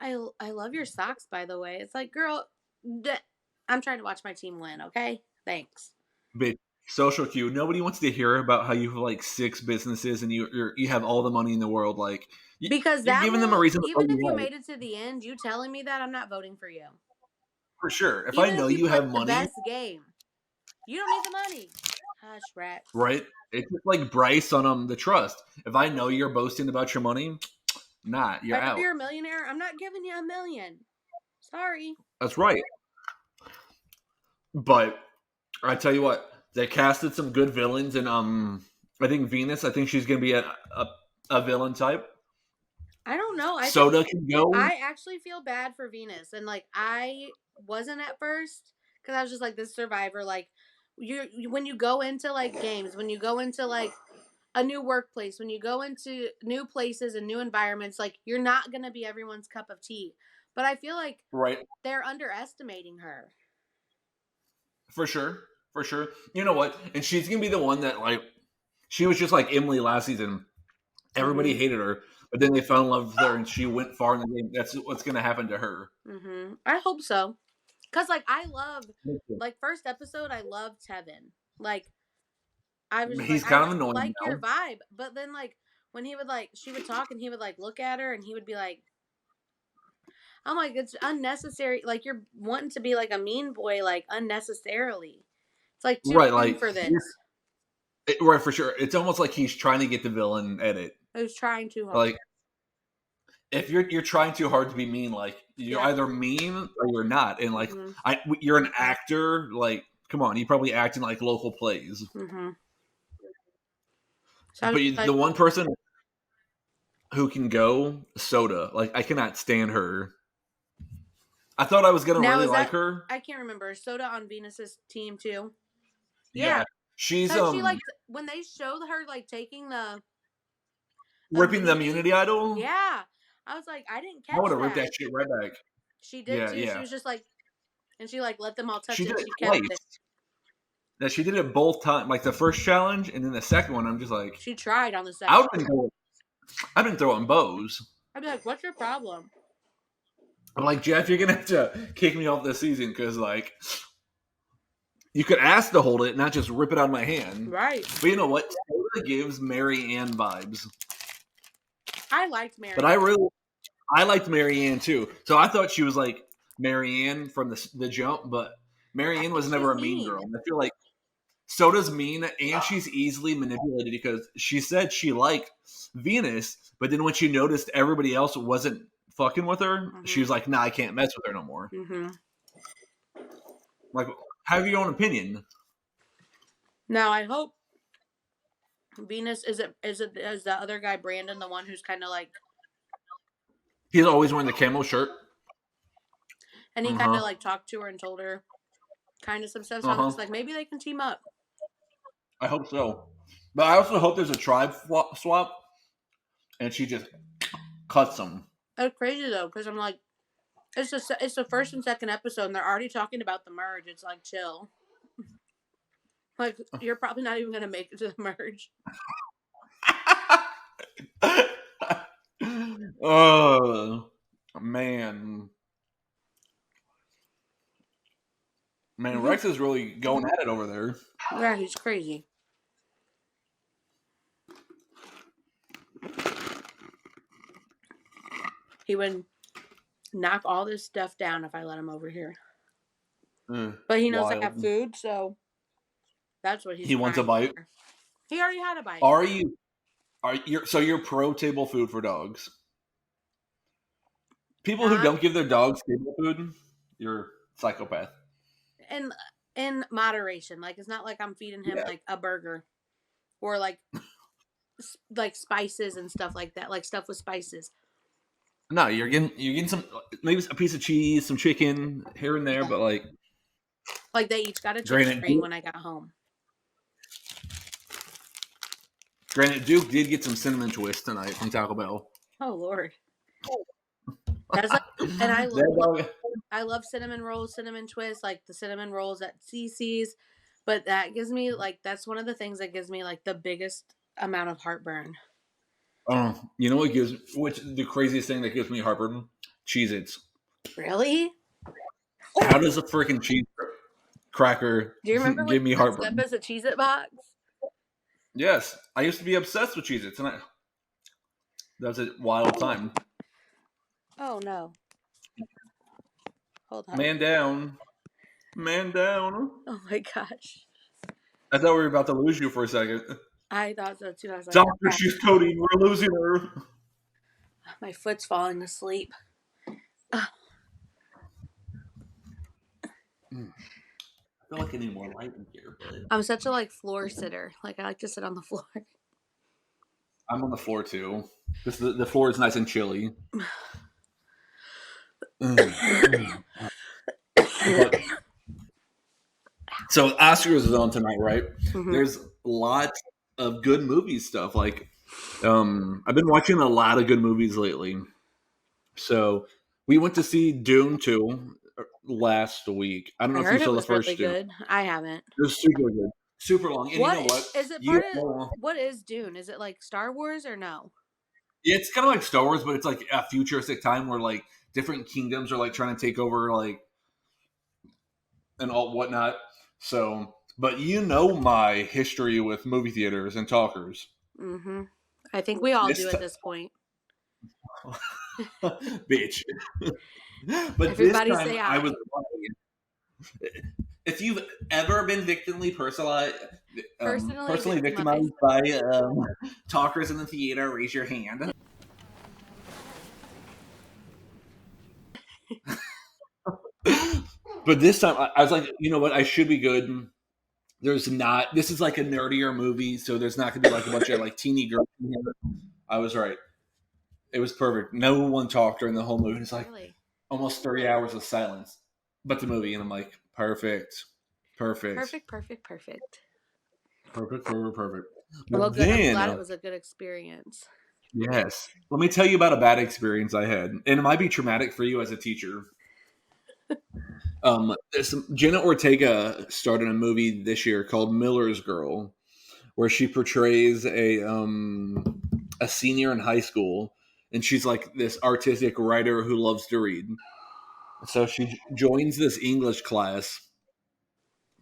[SPEAKER 3] I love your socks, by the way. It's like, girl, I'm trying to watch my team win, okay? Thanks.
[SPEAKER 4] Bitch, social cue. Nobody wants to hear about how you have like 6 businesses and you have all the money in the world. Like,
[SPEAKER 3] because
[SPEAKER 4] you're giving them a reason.
[SPEAKER 3] Even if you made it to the end, you telling me that, I'm not voting for you.
[SPEAKER 4] For sure. If I know you have money,
[SPEAKER 3] best game. You don't need the money. Hush, Rex.
[SPEAKER 4] Right? It's just like Bryce on the trust. If I know you're boasting about your money, you're out.
[SPEAKER 3] If you're a millionaire, I'm not giving you $1 million. Sorry.
[SPEAKER 4] That's right. But I tell you what, they casted some good villains, and I think Venus. I think she's gonna be a villain type.
[SPEAKER 3] I don't know.
[SPEAKER 4] Soda can go.
[SPEAKER 3] I actually feel bad for Venus, and like I wasn't at first because I was just like this Survivor. Like when you go into like games, when you go into like a new workplace, when you go into new places and new environments, like you're not gonna be everyone's cup of tea. But I feel like they're underestimating her.
[SPEAKER 4] For sure. You know what? And she's gonna be the one that like she was just like Emily last season. Everybody hated her, but then they fell in love with her, and she went far in the game. That's what's gonna happen to her.
[SPEAKER 3] Mm-hmm. I hope so. Cause like I love like first episode, I loved Tevin. Like I was
[SPEAKER 4] he's kind of annoying.
[SPEAKER 3] Like your vibe, but then like when he would like she would talk and he would like look at her and he would be like, I'm like, it's unnecessary. Like you're wanting to be like a mean boy, like unnecessarily. It's like too
[SPEAKER 4] like
[SPEAKER 3] for this.
[SPEAKER 4] Right, for sure. It's almost like he's trying to get the villain edit.
[SPEAKER 3] Who's trying too hard.
[SPEAKER 4] Like if you're trying too hard to be mean, like you're either mean or you're not. And like you're an actor, like come on, you probably act in like local plays.
[SPEAKER 3] Mm-hmm.
[SPEAKER 4] But the one person who can go, Soda. Like I cannot stand her. I thought I was gonna really like her.
[SPEAKER 3] I can't remember. Soda on Venus's team too.
[SPEAKER 4] Yeah. She's
[SPEAKER 3] she like when they showed her like taking the
[SPEAKER 4] ripping the immunity idol.
[SPEAKER 3] Yeah. I was like, I didn't catch
[SPEAKER 4] I would have ripped that shit right back.
[SPEAKER 3] She did too.
[SPEAKER 4] Yeah.
[SPEAKER 3] She was just like, and she like let them all touch
[SPEAKER 4] she
[SPEAKER 3] it.
[SPEAKER 4] Did
[SPEAKER 3] she
[SPEAKER 4] it
[SPEAKER 3] kept
[SPEAKER 4] twice.
[SPEAKER 3] it.
[SPEAKER 4] That she did it both times, like the first challenge and then the second one. I'm just like,
[SPEAKER 3] she tried on the second.
[SPEAKER 4] I've been throwing bows.
[SPEAKER 3] I'd be like, what's your problem?
[SPEAKER 4] I'm like, Jeff, you're gonna have to kick me off this season because like you could ask to hold it, not just rip it out of my hand.
[SPEAKER 3] Right.
[SPEAKER 4] But you know what? Soda gives Mary Ann vibes.
[SPEAKER 3] I liked Mary.
[SPEAKER 4] But I liked Mary Ann too. So I thought she was like Mary Ann from the jump, but Mary Ann was never a mean girl. I feel like Soda's mean, and she's easily manipulated because she said she liked Venus, but then when she noticed everybody else wasn't fucking with her, she was like, nah, I can't mess with her no more.
[SPEAKER 3] Mm-hmm.
[SPEAKER 4] Like, have your own opinion.
[SPEAKER 3] Now, I hope Venus, is the other guy, Brandon, the one who's kind of like...
[SPEAKER 4] He's always wearing the camo shirt.
[SPEAKER 3] And he kind of like talked to her and told her kind of some stuff. So I'm just like, maybe they can team up.
[SPEAKER 4] I hope so. But I also hope there's a tribe swap and she just cuts them.
[SPEAKER 3] It's crazy though, because I'm like, it's the first and second episode and they're already talking about the merge. It's like, chill. Like, you're probably not even going to make it to the merge.
[SPEAKER 4] Oh, man. Man, Rex is really going at it over there.
[SPEAKER 3] Yeah, he's crazy. He would knock all this stuff down if I let him over here. But he knows I have food, so that's what
[SPEAKER 4] he wants a bite.
[SPEAKER 3] For. He already had a bite.
[SPEAKER 4] So you're pro table food for dogs? People who don't give their dogs table food, you're a psychopath.
[SPEAKER 3] And in moderation, like it's not like I'm feeding him like a burger or like spices and stuff like that, like stuff with spices.
[SPEAKER 4] No, you're getting some, maybe a piece of cheese, some chicken here and there, but like
[SPEAKER 3] they each got a chicken ring when I got home.
[SPEAKER 4] Granted, Duke did get some cinnamon twists tonight from Taco Bell.
[SPEAKER 3] Oh Lord, that's and I love cinnamon rolls, cinnamon twists, like the cinnamon rolls at CC's, but that gives me that's one of the things that gives me the biggest amount of heartburn.
[SPEAKER 4] You know what's the craziest thing that gives me heartburn? Cheez-Its.
[SPEAKER 3] Really?
[SPEAKER 4] How does a freaking cheese cracker
[SPEAKER 3] Do you remember
[SPEAKER 4] give me heartburn?
[SPEAKER 3] As a Cheez-It box?
[SPEAKER 4] Yes, I used to be obsessed with Cheez-Its, and that was a wild time.
[SPEAKER 3] Oh no! Hold on.
[SPEAKER 4] Man down.
[SPEAKER 3] Oh my gosh!
[SPEAKER 4] I thought we were about to lose you for a second.
[SPEAKER 3] I thought so too. I was like,
[SPEAKER 4] Doctor, she's coding. We're losing her.
[SPEAKER 3] My foot's falling asleep.
[SPEAKER 4] I feel like I need more light in here. But
[SPEAKER 3] I'm such a floor sitter. I like to sit on the floor.
[SPEAKER 4] I'm on the floor too. The floor is nice and chilly. So Oscars is on tonight, right? Mm-hmm. There's lots of good movie stuff. I've been watching a lot of good movies lately. So we went to see Dune 2 last week. I don't know if you saw the first
[SPEAKER 3] Dune. Good. I haven't.
[SPEAKER 4] It was super good. Super long. And you know what?
[SPEAKER 3] Is it part of what is Dune? Is it like Star Wars or no?
[SPEAKER 4] Yeah, it's kind of like Star Wars, but it's like a futuristic time where different kingdoms are trying to take over and all whatnot. So, but my history with movie theaters and talkers.
[SPEAKER 3] Mm-hmm. I think we all do at this point.
[SPEAKER 4] Bitch. But
[SPEAKER 3] everybody
[SPEAKER 4] this time,
[SPEAKER 3] say
[SPEAKER 4] I was if you've ever been personally victimized by talkers in the theater, raise your hand. But this time, I was like, you know what? I should be good. This is a nerdier movie, so there's not going to be a bunch of teeny girls in here. I was right. It was perfect. No one talked during the whole movie. It's almost 30 hours of silence. But the movie, and I'm like, perfect.
[SPEAKER 3] Well, good. I'm glad it was a good experience.
[SPEAKER 4] Yes. Let me tell you about a bad experience I had. And it might be traumatic for you as a teacher. Jenna Ortega started a movie this year called Miller's Girl, where she portrays a senior in high school, and she's this artistic writer who loves to read. So she joins this English class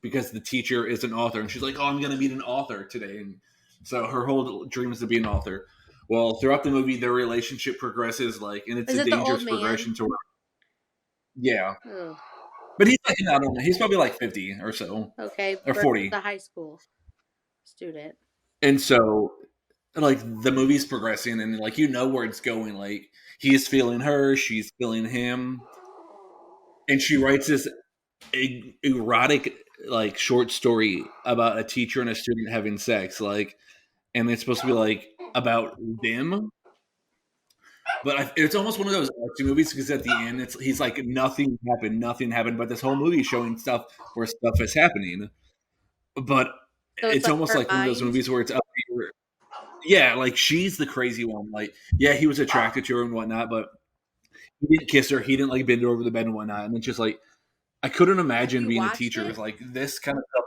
[SPEAKER 4] because the teacher is an author, and she's like, "Oh, I'm going to meet an author today." And so her whole dream is to be an author. Well, throughout the movie, their relationship progresses and it's a dangerous progression to. Yeah. Ugh. But he's I don't know. He's probably 50 or so.
[SPEAKER 3] Okay.
[SPEAKER 4] Or 40.
[SPEAKER 3] The high school student.
[SPEAKER 4] And so, the movie's progressing, and where it's going. He's feeling her, she's feeling him, and she writes this erotic short story about a teacher and a student having sex. And it's supposed to be about them. But it's almost one of those artsy movies because at the end, he's nothing happened. But this whole movie is showing stuff where stuff is happening. But so it's almost one of those movies where it's up here. Yeah, she's the crazy one. He was attracted to her and whatnot, but he didn't kiss her. He didn't bend her over the bed and whatnot. And it's just I couldn't imagine being a teacher with this kind of stuff.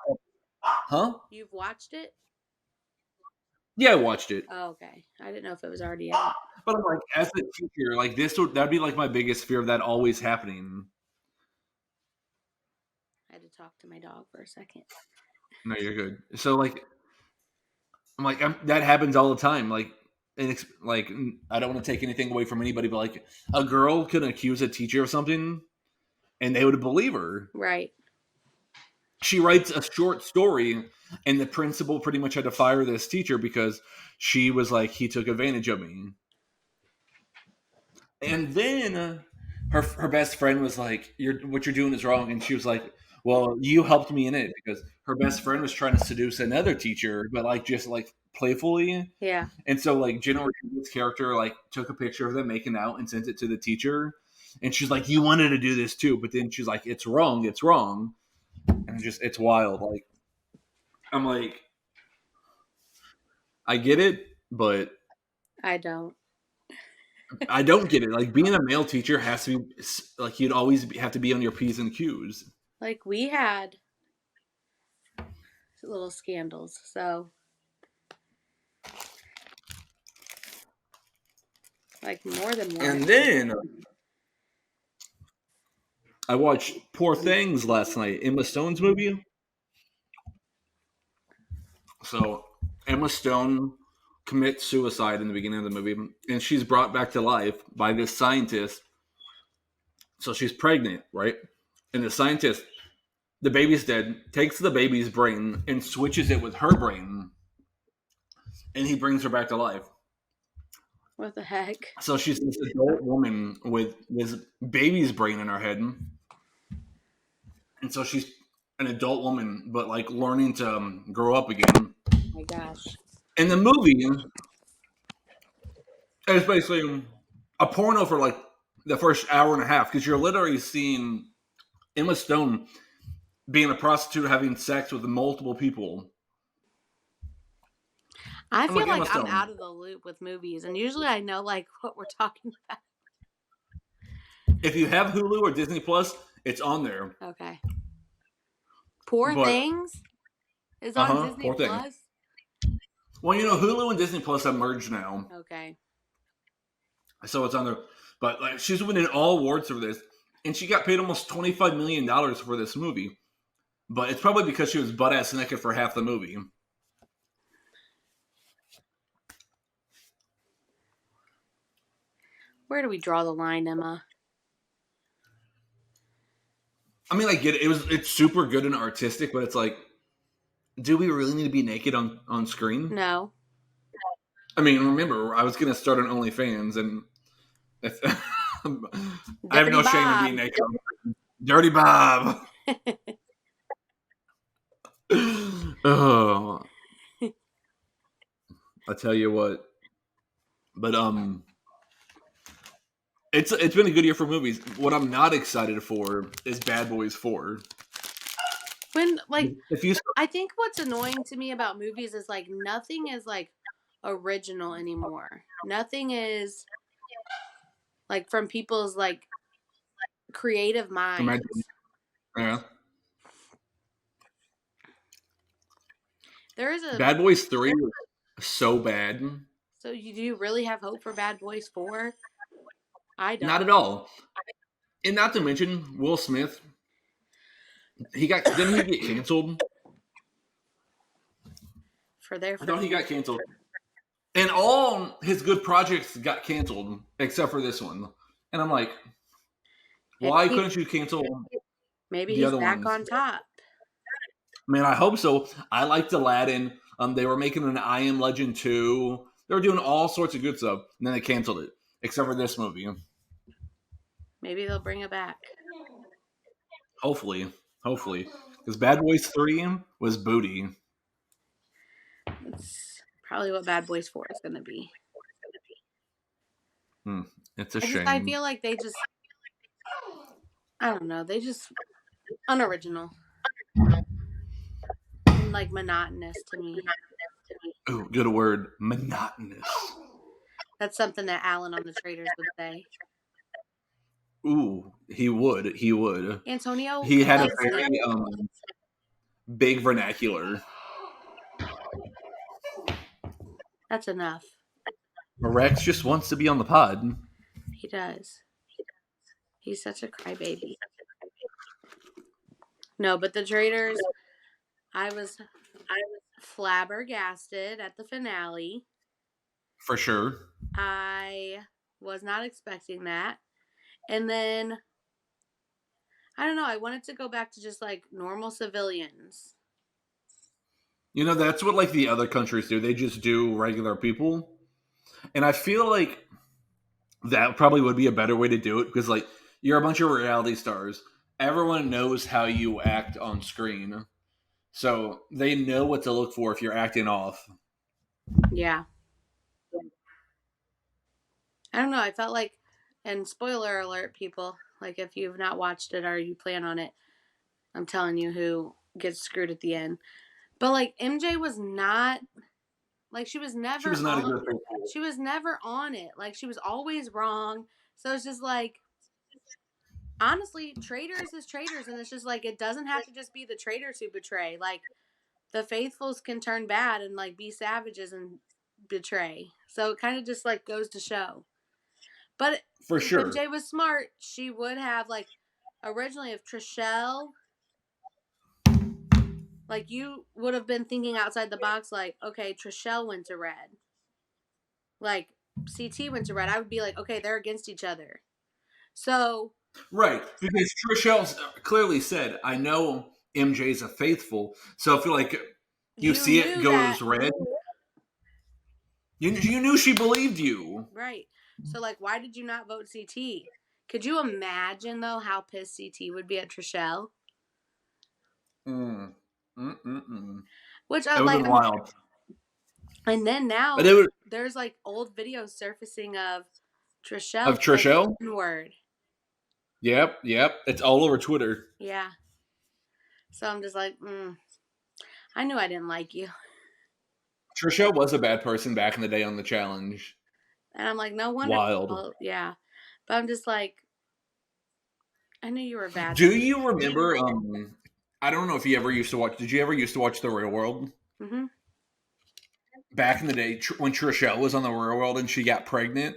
[SPEAKER 4] Huh?
[SPEAKER 3] You've watched it?
[SPEAKER 4] Yeah, I watched it.
[SPEAKER 3] Oh, okay. I didn't know if it was already out.
[SPEAKER 4] But I'm as a teacher, that'd be my biggest fear of that always happening.
[SPEAKER 3] I had to talk to my dog for a second.
[SPEAKER 4] No, you're good. So I'm that happens all the time. And I don't want to take anything away from anybody, but a girl could accuse a teacher of something, and they would believe her.
[SPEAKER 3] Right.
[SPEAKER 4] She writes a short story, and the principal pretty much had to fire this teacher because she was he took advantage of me. And then her best friend was like, what you're doing is wrong," and she was like, "Well, you helped me in it," because her best friend was trying to seduce another teacher, but like just like playfully.
[SPEAKER 3] Yeah.
[SPEAKER 4] And so like Jenna Ortega's character like took a picture of them making out and sent it to the teacher, and she's like, "You wanted to do this too," but then she's like, "It's wrong, it's wrong," and it's wild. Like I'm like, I get it, but
[SPEAKER 3] I don't.
[SPEAKER 4] I don't get it. Like being a male teacher has to be like you'd always have to be on your P's and Q's.
[SPEAKER 3] Like we had little scandals, so like more than one.
[SPEAKER 4] And then I watched Poor Things last night, Emma Stone's movie. So Emma Stone commits suicide in the beginning of the movie, and she's brought back to life by this scientist. So she's pregnant, right? And the scientist, the baby's dead, takes the baby's brain and switches it with her brain, and he brings her back to life.
[SPEAKER 3] What the heck?
[SPEAKER 4] So she's this adult woman with this baby's brain in her head. And so she's an adult woman, but like learning to grow up again.
[SPEAKER 3] Oh my gosh.
[SPEAKER 4] And the movie is basically a porno for like the first hour and a half, because you're literally seeing Emma Stone being a prostitute having sex with multiple people.
[SPEAKER 3] I feel like I'm out of the loop with movies, and usually I know like what we're talking about.
[SPEAKER 4] If you have Hulu or Disney Plus, it's on there.
[SPEAKER 3] Okay. Poor Things is on Disney Plus.
[SPEAKER 4] Well, you know, Hulu and Disney Plus have merged now.
[SPEAKER 3] Okay.
[SPEAKER 4] So it's on there. But like, she's winning all awards for this, and she got paid almost $25 million for this movie. But it's probably because she was butt-ass naked for half the movie.
[SPEAKER 3] Where do we draw the line, Emma?
[SPEAKER 4] I mean, I get it. It's super good and artistic, but it's like, do we really need to be naked on screen?
[SPEAKER 3] No.
[SPEAKER 4] I mean, remember, I was going to start an OnlyFans, and I have no shame in being naked. Dirty Bob. Oh, I tell you what. But it's been a good year for movies. What I'm not excited for is Bad Boys 4.
[SPEAKER 3] When I think what's annoying to me about movies is like nothing is like original anymore. Nothing is like from people's like creative minds.
[SPEAKER 4] Yeah.
[SPEAKER 3] There is a
[SPEAKER 4] Bad Boys 3 was so bad.
[SPEAKER 3] So do you really have hope for Bad Boys 4? I don't.
[SPEAKER 4] Not at all. And not to mention Will Smith. Didn't he get canceled? I thought he got canceled. And all his good projects got canceled except for this one. And I'm like, why couldn't you cancel
[SPEAKER 3] maybe he's back on top?
[SPEAKER 4] Man, I hope so. I liked Aladdin. They were making an I Am Legend 2. They were doing all sorts of good stuff. And then they canceled it. Except for this movie.
[SPEAKER 3] Maybe they'll bring it back.
[SPEAKER 4] Hopefully. Because Bad Boys 3 was booty.
[SPEAKER 3] It's probably what Bad Boys 4 is going to be.
[SPEAKER 4] It's a shame.
[SPEAKER 3] I feel like they just, I don't know, they just unoriginal. And like monotonous to me.
[SPEAKER 4] Oh, good word. Monotonous.
[SPEAKER 3] That's something that Alan on the Traders would say.
[SPEAKER 4] Ooh, he would.
[SPEAKER 3] Antonio?
[SPEAKER 4] He had a very big vernacular.
[SPEAKER 3] That's enough.
[SPEAKER 4] Rex just wants to be on the pod.
[SPEAKER 3] He does. He's such a crybaby. No, but the Traders, I was flabbergasted at the finale.
[SPEAKER 4] For sure.
[SPEAKER 3] I was not expecting that. And then, I don't know, I wanted to go back to just like normal civilians.
[SPEAKER 4] You know, that's what like the other countries do. They just do regular people. And I feel like that probably would be a better way to do it, because like you're a bunch of reality stars. Everyone knows how you act on screen. So they know what to look for if you're acting off.
[SPEAKER 3] Yeah. I don't know. I felt like, and spoiler alert, people, like if you've not watched it or you plan on it, I'm telling you who gets screwed at the end. But like MJ was not, like she was
[SPEAKER 4] She
[SPEAKER 3] never
[SPEAKER 4] was not a
[SPEAKER 3] on,
[SPEAKER 4] good thing.
[SPEAKER 3] she was never on it. Like she was always wrong. So it's just like, honestly, traitors is traitors, and it's just like it doesn't have to just be the traitors who betray. Like the faithfuls can turn bad and like be savages and betray. So it kind of just like goes to show. But
[SPEAKER 4] For
[SPEAKER 3] if
[SPEAKER 4] sure.
[SPEAKER 3] MJ was smart, she would have like originally if Trishelle, like you would have been thinking outside the box, like okay, Trishelle went to red, like CT went to red. I would be like, okay, they're against each other. So
[SPEAKER 4] Right. Because Trishelle clearly said, I know MJ's a faithful. So I feel like you
[SPEAKER 3] you
[SPEAKER 4] see it
[SPEAKER 3] knew that,
[SPEAKER 4] goes red. You knew she believed you.
[SPEAKER 3] right? So like, why did you not vote CT? Could you imagine though how pissed CT would be at Trishelle?
[SPEAKER 4] Mm. Mm-mm-mm.
[SPEAKER 3] Which
[SPEAKER 4] It would have
[SPEAKER 3] like,
[SPEAKER 4] been wild.
[SPEAKER 3] and then now
[SPEAKER 4] But it would,
[SPEAKER 3] there's like old videos surfacing of Trishelle
[SPEAKER 4] of
[SPEAKER 3] saying
[SPEAKER 4] Trishelle?
[SPEAKER 3] the N-word.
[SPEAKER 4] Yep. It's all over Twitter.
[SPEAKER 3] Yeah. So I'm just like, I knew I didn't like you.
[SPEAKER 4] Trishelle was a bad person back in the day on the challenge.
[SPEAKER 3] And I'm like, no wonder.
[SPEAKER 4] Wild.
[SPEAKER 3] Well, yeah. But I'm just like, I knew you were bad.
[SPEAKER 4] Do you remember? I don't know if you ever used to watch. Did you ever used to watch The Real World?
[SPEAKER 3] Mm-hmm.
[SPEAKER 4] Back in the day when Trishelle was on The Real World and she got pregnant,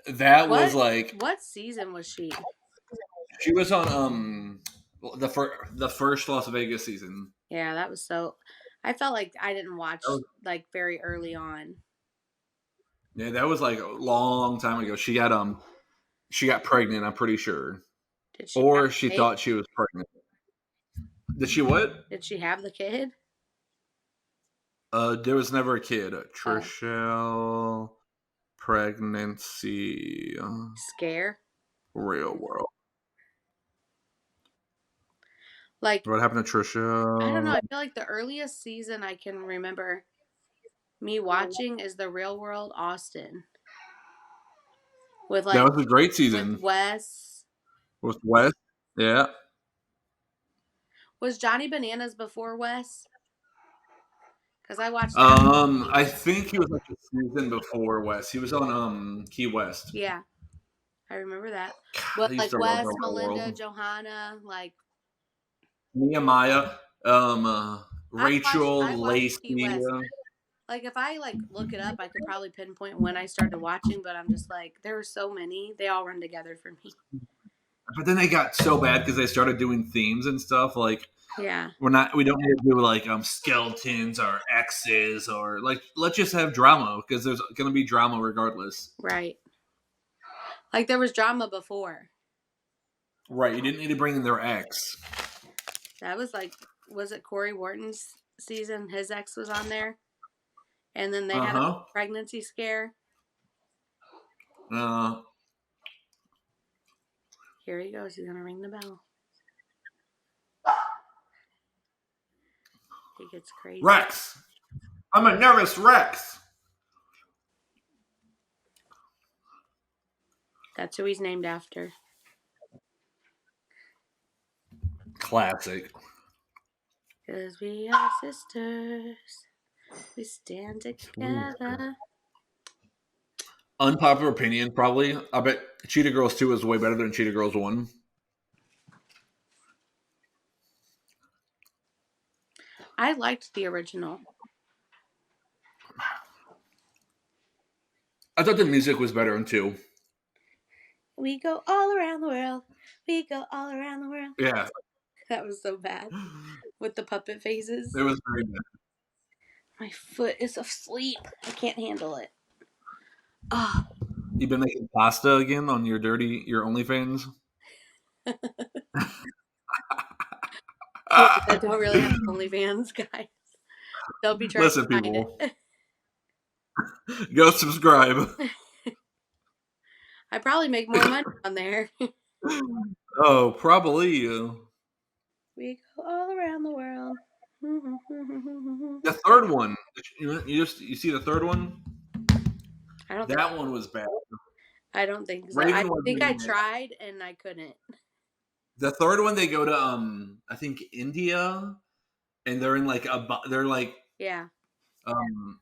[SPEAKER 4] that was like
[SPEAKER 3] what season was she?
[SPEAKER 4] she was on the first Las Vegas season.
[SPEAKER 3] Yeah, that was so. I felt like I didn't watch like very early on.
[SPEAKER 4] Yeah, that was like a long time ago. She got pregnant. I'm pretty sure,
[SPEAKER 3] Did she?
[SPEAKER 4] or she thought she was pregnant. Did she what?
[SPEAKER 3] Did she have the kid?
[SPEAKER 4] There was never a kid. Trishelle pregnancy
[SPEAKER 3] Scare.
[SPEAKER 4] Real World.
[SPEAKER 3] Like
[SPEAKER 4] What happened to Trishelle?
[SPEAKER 3] I don't know. I feel like the earliest season I can remember me watching is The Real World Austin. With like
[SPEAKER 4] that was a great season.
[SPEAKER 3] With Wes.
[SPEAKER 4] With Wes, yeah.
[SPEAKER 3] Was Johnny Bananas before Wes? Because I watched.
[SPEAKER 4] I think he was like a season before Wes. He was on Key West.
[SPEAKER 3] Yeah, I remember that.
[SPEAKER 4] God,
[SPEAKER 3] But like Wes, Melinda, Johanna, like
[SPEAKER 4] Nehemiah, Rachel, Lacey.
[SPEAKER 3] Like if I like look it up, I could probably pinpoint when I started watching. But I'm just like, there were so many; they all run together for me.
[SPEAKER 4] But then they got so bad because they started doing themes and stuff. Like,
[SPEAKER 3] yeah,
[SPEAKER 4] we don't need to do like skeletons or exes or like let's just have drama because there's gonna be drama regardless.
[SPEAKER 3] Right. Like there was drama before.
[SPEAKER 4] Right. You didn't need to bring in their ex.
[SPEAKER 3] That was like, was it Corey Wharton's season? His ex was on there, and then they had a pregnancy scare. Here he goes. He's gonna ring the bell. He gets crazy.
[SPEAKER 4] Rex. I'm a nervous Rex.
[SPEAKER 3] That's who he's named after.
[SPEAKER 4] Classic.
[SPEAKER 3] Because we are sisters. We stand together.
[SPEAKER 4] Unpopular opinion, probably. I bet Cheetah Girls 2 is way better than Cheetah Girls 1.
[SPEAKER 3] I liked the original.
[SPEAKER 4] I thought the music was better in 2.
[SPEAKER 3] We go all around the world. We go all around the world.
[SPEAKER 4] Yeah.
[SPEAKER 3] That was so bad. With the puppet faces.
[SPEAKER 4] It was very bad.
[SPEAKER 3] My foot is asleep. I can't handle it. Oh.
[SPEAKER 4] You've been making pasta again on your OnlyFans?
[SPEAKER 3] I don't really have OnlyFans, guys. Don't be trying
[SPEAKER 4] Listen,
[SPEAKER 3] to find
[SPEAKER 4] people.
[SPEAKER 3] it.
[SPEAKER 4] Go subscribe.
[SPEAKER 3] I probably make more money on there.
[SPEAKER 4] Oh, probably.
[SPEAKER 3] We go all around the world.
[SPEAKER 4] The third one, you see the third one?
[SPEAKER 3] I don't think
[SPEAKER 4] That one was bad.
[SPEAKER 3] I don't think so. I
[SPEAKER 4] Raven wasn't
[SPEAKER 3] think I
[SPEAKER 4] in it.
[SPEAKER 3] tried and I couldn't.
[SPEAKER 4] The third one, they go to I think India, and they're in like they're like
[SPEAKER 3] Yeah.
[SPEAKER 4] um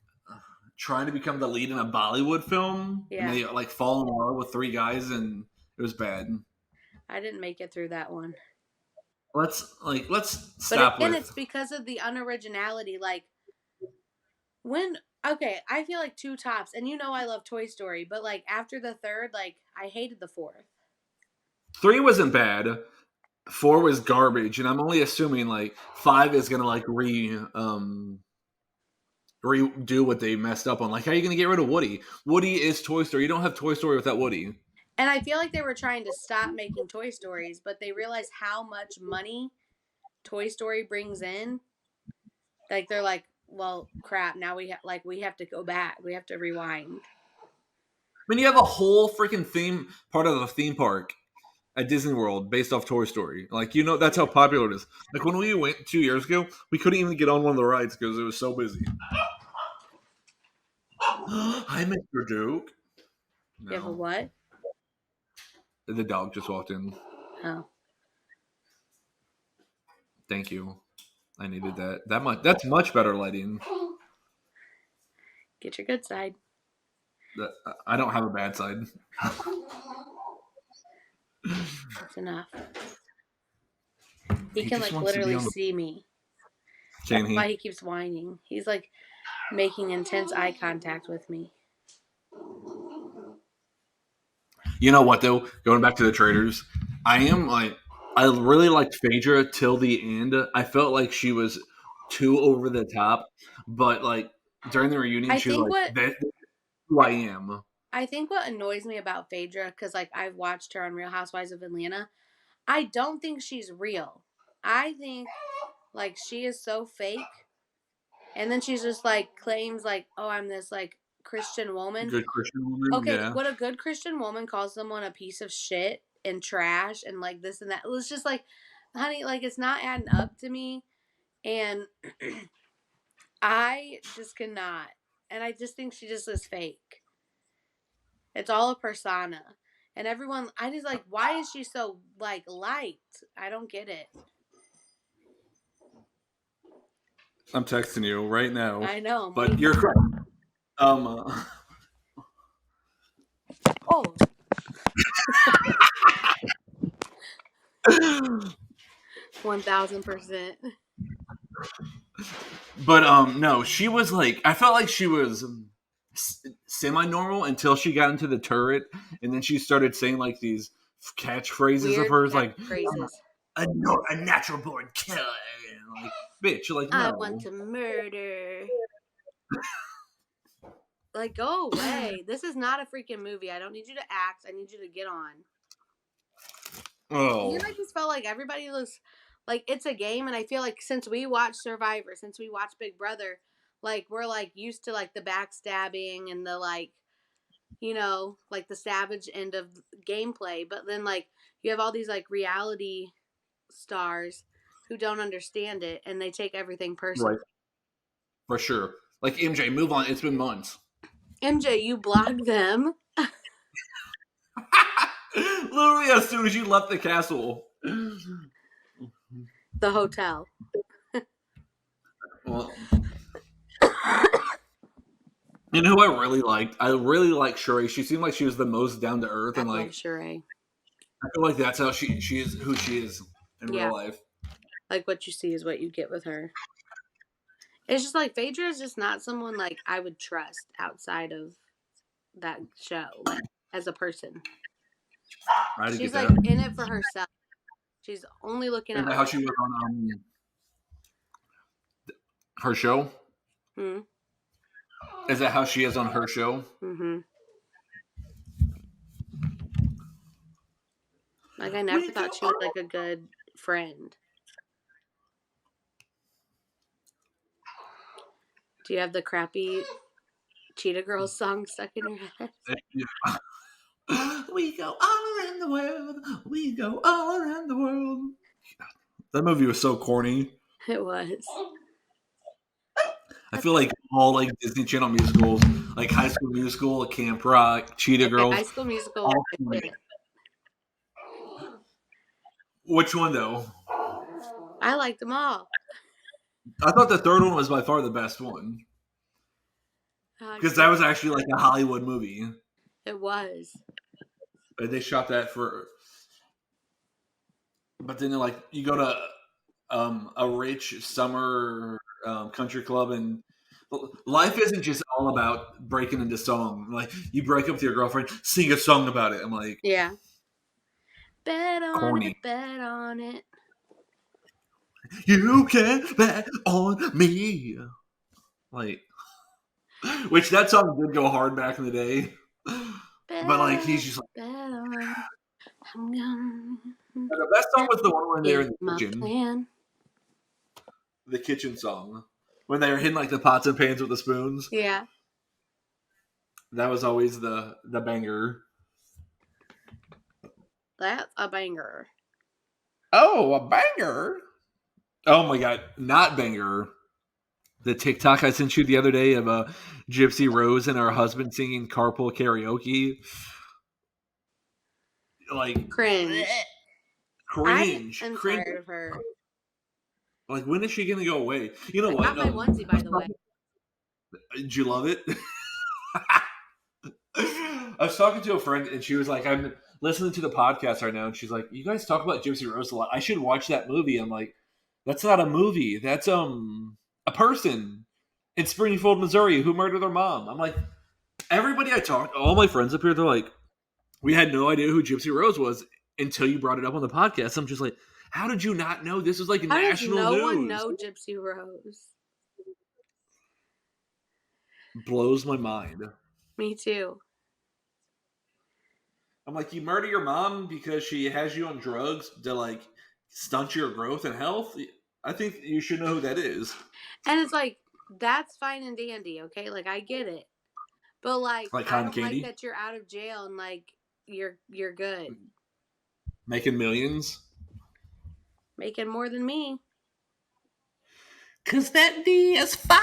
[SPEAKER 4] trying to become the lead in a Bollywood film, and
[SPEAKER 3] Yeah.
[SPEAKER 4] they like fall in love with three guys, and it was bad.
[SPEAKER 3] I didn't make it through that one.
[SPEAKER 4] Let's
[SPEAKER 3] But
[SPEAKER 4] stop
[SPEAKER 3] again,
[SPEAKER 4] with.
[SPEAKER 3] it's because of the unoriginality. Like I feel like two tops, and you know I love Toy Story, but like after the third, like I hated the fourth.
[SPEAKER 4] 3 wasn't bad. 4 was garbage, and I'm only assuming like 5 is gonna like redo what they messed up on. Like, how are you gonna get rid of Woody? Woody is Toy Story. You don't have Toy Story without Woody.
[SPEAKER 3] And I feel like they were trying to stop making Toy Stories, but they realized how much money Toy Story brings in. Like they're like, well, crap. Now we have to go back. We have to rewind.
[SPEAKER 4] I mean, you have a whole freaking part of the theme park at Disney World based off Toy Story. Like, that's how popular it is. Like, when we went 2 years ago, we couldn't even get on one of the rides because it was so busy. Hi, Mr. Duke. No.
[SPEAKER 3] You have a what?
[SPEAKER 4] The dog just walked in.
[SPEAKER 3] Oh.
[SPEAKER 4] Thank you. I needed that. That's much better lighting.
[SPEAKER 3] Get your good side.
[SPEAKER 4] I don't have a bad side.
[SPEAKER 3] That's enough. He can like literally see me. That's why he keeps whining. He's like making intense eye contact with me.
[SPEAKER 4] You know what though? Going back to the traders, I really liked Phaedra till the end. I felt like she was too over the top, but like during the reunion, she was like, "That's who I am."
[SPEAKER 3] I think what annoys me about Phaedra, because like I've watched her on Real Housewives of Atlanta, I don't think she's real. I think like she is so fake, and then she's just like claims like, oh, I'm this like Christian woman.
[SPEAKER 4] Good Christian woman.
[SPEAKER 3] Okay,
[SPEAKER 4] yeah.
[SPEAKER 3] What a good Christian woman calls someone a piece of shit and trash and like this and that. It was just like, honey, like it's not adding up to me, and I just cannot. And I just think she just is fake. It's all a persona. And everyone, I just like, why is she so like light? I don't get it.
[SPEAKER 4] I'm texting you right now.
[SPEAKER 3] I know,
[SPEAKER 4] but you're correct.
[SPEAKER 3] Oh. 1000%.
[SPEAKER 4] But no, she was like, I felt like she was semi-normal until she got into the turret, and then she started saying like these catchphrases
[SPEAKER 3] Weird
[SPEAKER 4] of hers, like
[SPEAKER 3] phrases.
[SPEAKER 4] A natural born killer. Like, bitch, like, no.
[SPEAKER 3] I want to murder. Like, go away. This is not a freaking movie. I don't need you to act. I need you to get on.
[SPEAKER 4] Oh.
[SPEAKER 3] And I just felt like everybody was like, it's a game. And I feel like since we watch Survivor, since we watch Big Brother, like, we're like used to like the backstabbing and the like, like the savage end of gameplay. But then like you have all these like reality stars who don't understand it and they take everything personally.
[SPEAKER 4] Right. For sure. Like, MJ, move on. It's been months.
[SPEAKER 3] MJ, you blocked them.
[SPEAKER 4] Literally as soon as you left the castle.
[SPEAKER 3] The hotel.
[SPEAKER 4] Well, you know who I really liked? I really liked Sheree. She seemed like she was the most down to earth, and like
[SPEAKER 3] Sheree.
[SPEAKER 4] I feel like that's how she is who she is in real life.
[SPEAKER 3] Like what you see is what you get with her. It's just like Phaedra is just not someone like I would trust outside of that show, like as a person. She's like in it for herself. She's only looking at
[SPEAKER 4] how she was on her show. Is that how she is on her show?
[SPEAKER 3] Mm-hmm. Like I never thought she was like a good friend. Do you have the crappy Cheetah Girls song stuck in your head?
[SPEAKER 4] We go all around the world. We go all around the world. That movie was so corny.
[SPEAKER 3] It was.
[SPEAKER 4] I feel like all like Disney Channel musicals, like High School Musical, Camp Rock, Cheetah
[SPEAKER 3] Okay, High
[SPEAKER 4] Girls.
[SPEAKER 3] School Musical.
[SPEAKER 4] All corny. Which one though?
[SPEAKER 3] I liked them all.
[SPEAKER 4] I thought the third one was by far the best one because that was actually like a Hollywood movie.
[SPEAKER 3] It was.
[SPEAKER 4] And they shot that for, but then like you go to a rich summer country club, and life isn't just all about breaking into song. Like you break up with your girlfriend, sing a song about it. I'm like,
[SPEAKER 3] yeah. Bet on
[SPEAKER 4] corny.
[SPEAKER 3] it, bet on it.
[SPEAKER 4] You can bet on me. Like, which that song did go hard back in the day. But like he's just like,
[SPEAKER 3] bet on it.
[SPEAKER 4] the best song was the one when they were in the kitchen.
[SPEAKER 3] Plan.
[SPEAKER 4] The kitchen song. When they were hitting like the pots and pans with the spoons.
[SPEAKER 3] Yeah.
[SPEAKER 4] That was always the banger.
[SPEAKER 3] That's a banger.
[SPEAKER 4] Oh, a banger. Oh my god, not banger. The TikTok I sent you the other day of Gypsy Rose and her husband singing carpool karaoke. Like
[SPEAKER 3] cringe.
[SPEAKER 4] Cringe.
[SPEAKER 3] I'm
[SPEAKER 4] cringe.
[SPEAKER 3] tired of her.
[SPEAKER 4] Like, when is she gonna go away? You know
[SPEAKER 3] I
[SPEAKER 4] what?
[SPEAKER 3] got my onesie, by the way.
[SPEAKER 4] Did you love it? I was talking to a friend, and she was like, "I'm listening to the podcast right now," and she's like, "You guys talk about Gypsy Rose a lot. I should watch that movie." I'm like, "That's not a movie. That's a person in Springfield, Missouri, who murdered their mom." I'm like, everybody I talked, all my friends up here, they're like, "We had no idea who Gypsy Rose was until you brought it up on the podcast." I'm just like, how did you not know this was like
[SPEAKER 3] How
[SPEAKER 4] national
[SPEAKER 3] does no
[SPEAKER 4] news?
[SPEAKER 3] one know Gypsy Rose?
[SPEAKER 4] Blows my mind.
[SPEAKER 3] Me too.
[SPEAKER 4] I'm like, you murder your mom because she has you on drugs to like stunt your growth and health? I think you should know who that is.
[SPEAKER 3] And it's like, that's fine and dandy, okay? Like, I get it. But like I
[SPEAKER 4] Cotton
[SPEAKER 3] don't
[SPEAKER 4] candy?
[SPEAKER 3] like that you're out of jail and like you're good.
[SPEAKER 4] Making millions?
[SPEAKER 3] Making more than me.
[SPEAKER 4] 'Cause that D is fire!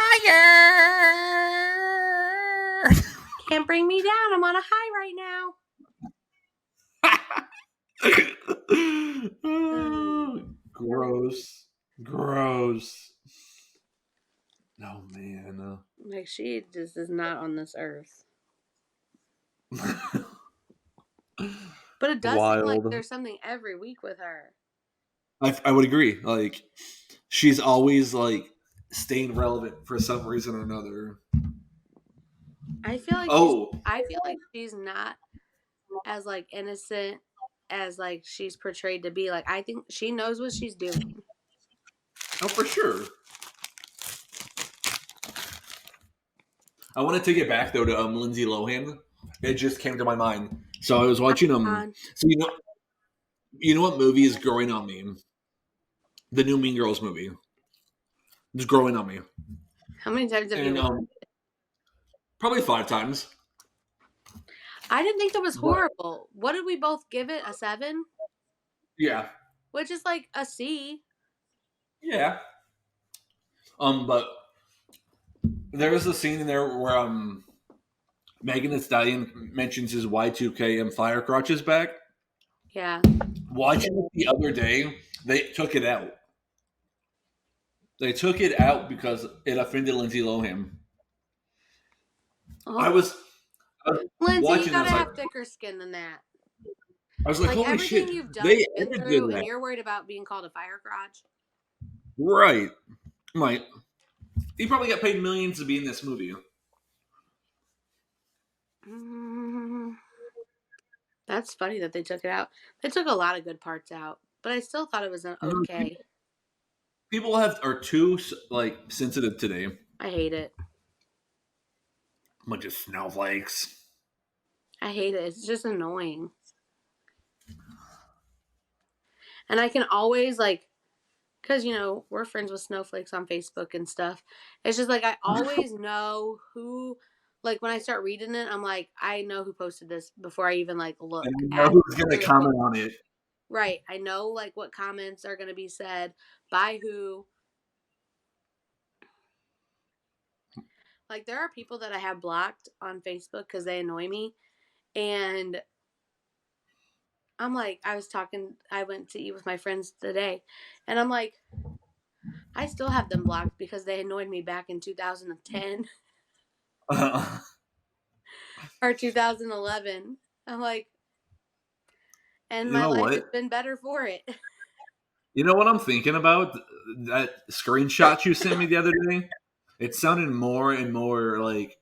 [SPEAKER 3] Can't bring me down. I'm on a high right now.
[SPEAKER 4] Gross. Gross. Oh, man.
[SPEAKER 3] Like, she just is not on this earth. But it does seem like there's something every week with her.
[SPEAKER 4] I would agree. Like, she's always, like, staying relevant for some reason or another.
[SPEAKER 3] I feel like she's not as, like, innocent as, like, she's portrayed to be. Like, I think she knows what she's doing.
[SPEAKER 4] Oh, for sure. I want to take it back though to Lindsay Lohan. It just came to my mind. So I was watching So you know what movie is growing on me? The new Mean Girls movie. It's growing on me.
[SPEAKER 3] How many times have you watched it?
[SPEAKER 4] Probably 5 times.
[SPEAKER 3] I didn't think it was horrible. What did we both give it? A 7?
[SPEAKER 4] Yeah.
[SPEAKER 3] Which is like a C.
[SPEAKER 4] Yeah. But there was a scene in there where Megan Thee Stallion mentions his Y2K and fire crotches back.
[SPEAKER 3] Yeah.
[SPEAKER 4] Watching it the other day, they took it out. They took it out because it offended Lindsay Lohan.
[SPEAKER 3] Oh.
[SPEAKER 4] I was
[SPEAKER 3] Lindsay, you gotta have thicker skin than that.
[SPEAKER 4] I was like, holy
[SPEAKER 3] everything
[SPEAKER 4] shit.
[SPEAKER 3] You've done, they been through, and you're worried about being called a fire crotch.
[SPEAKER 4] Right. I'm like, he probably got paid millions to be in this movie.
[SPEAKER 3] That's funny that they took it out. They took a lot of good parts out, but I still thought it was an okay.
[SPEAKER 4] People are too like sensitive today.
[SPEAKER 3] I hate it.
[SPEAKER 4] Bunch of snowflakes.
[SPEAKER 3] I hate it. It's just annoying. And I can always because we're friends with snowflakes on Facebook and stuff. It's just like I always know who like when I start reading it, I'm like, I know who posted this before I even like look
[SPEAKER 4] And you know
[SPEAKER 3] at
[SPEAKER 4] who's going to
[SPEAKER 3] who it
[SPEAKER 4] comment
[SPEAKER 3] is.
[SPEAKER 4] on it.
[SPEAKER 3] Right. I know like what comments are going to be said by who. Like there are people that I have blocked on Facebook because they annoy me, and I'm like, I went to eat with my friends today, and I'm like, I still have them blocked because they annoyed me back in 2010 or 2011. I'm like, and
[SPEAKER 4] You
[SPEAKER 3] my
[SPEAKER 4] know
[SPEAKER 3] life has
[SPEAKER 4] what?
[SPEAKER 3] been better for it.
[SPEAKER 4] You know what I'm thinking about? That screenshot you sent me the other day? It sounded more and more like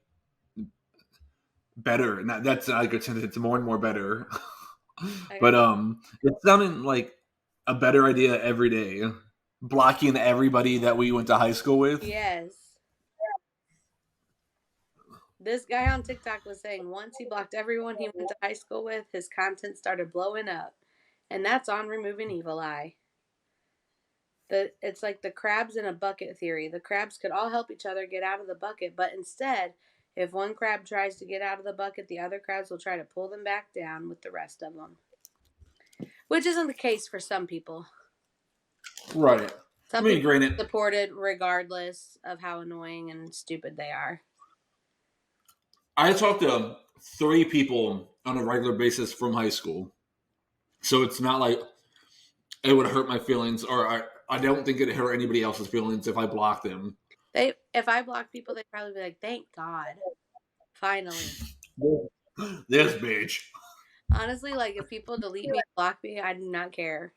[SPEAKER 4] better. And that's not a good sentence. It's more and more better. But it's sounding like a better idea every day. Blocking everybody that we went to high school with.
[SPEAKER 3] Yes. This guy on TikTok was saying once he blocked everyone he went to high school with, his content started blowing up. And that's on removing evil eye. It's like the crabs in a bucket theory. The crabs could all help each other get out of the bucket, but instead, if one crab tries to get out of the bucket, the other crabs will try to pull them back down with the rest of them. Which isn't the case for some people.
[SPEAKER 4] Right.
[SPEAKER 3] Some
[SPEAKER 4] I mean,
[SPEAKER 3] people
[SPEAKER 4] granted,
[SPEAKER 3] are supported regardless of how annoying and stupid they are.
[SPEAKER 4] I talk to 3 people on a regular basis from high school. So it's not like it would hurt my feelings, or I don't think it'd hurt anybody else's feelings if I blocked them.
[SPEAKER 3] If I block people, they'd probably be like, "Thank God, finally."
[SPEAKER 4] This bitch.
[SPEAKER 3] Honestly, like if people delete me, block me, I do not care.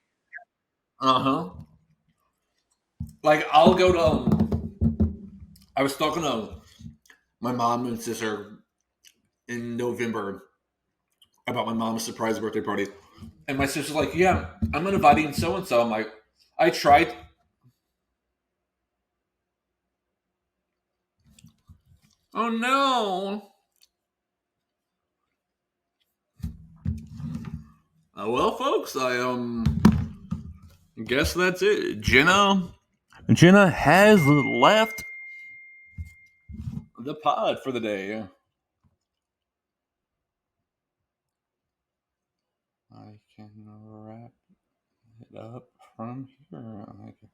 [SPEAKER 4] Uh-huh. Like I'll go to I was talking to my mom and sister in November about my mom's surprise birthday party. And my sister's like, "Yeah, I'm inviting so and so." I'm like, I tried. Oh no. Well, folks, I guess that's it. Jenna has left the pod for the day. I can wrap it up from here, I guess.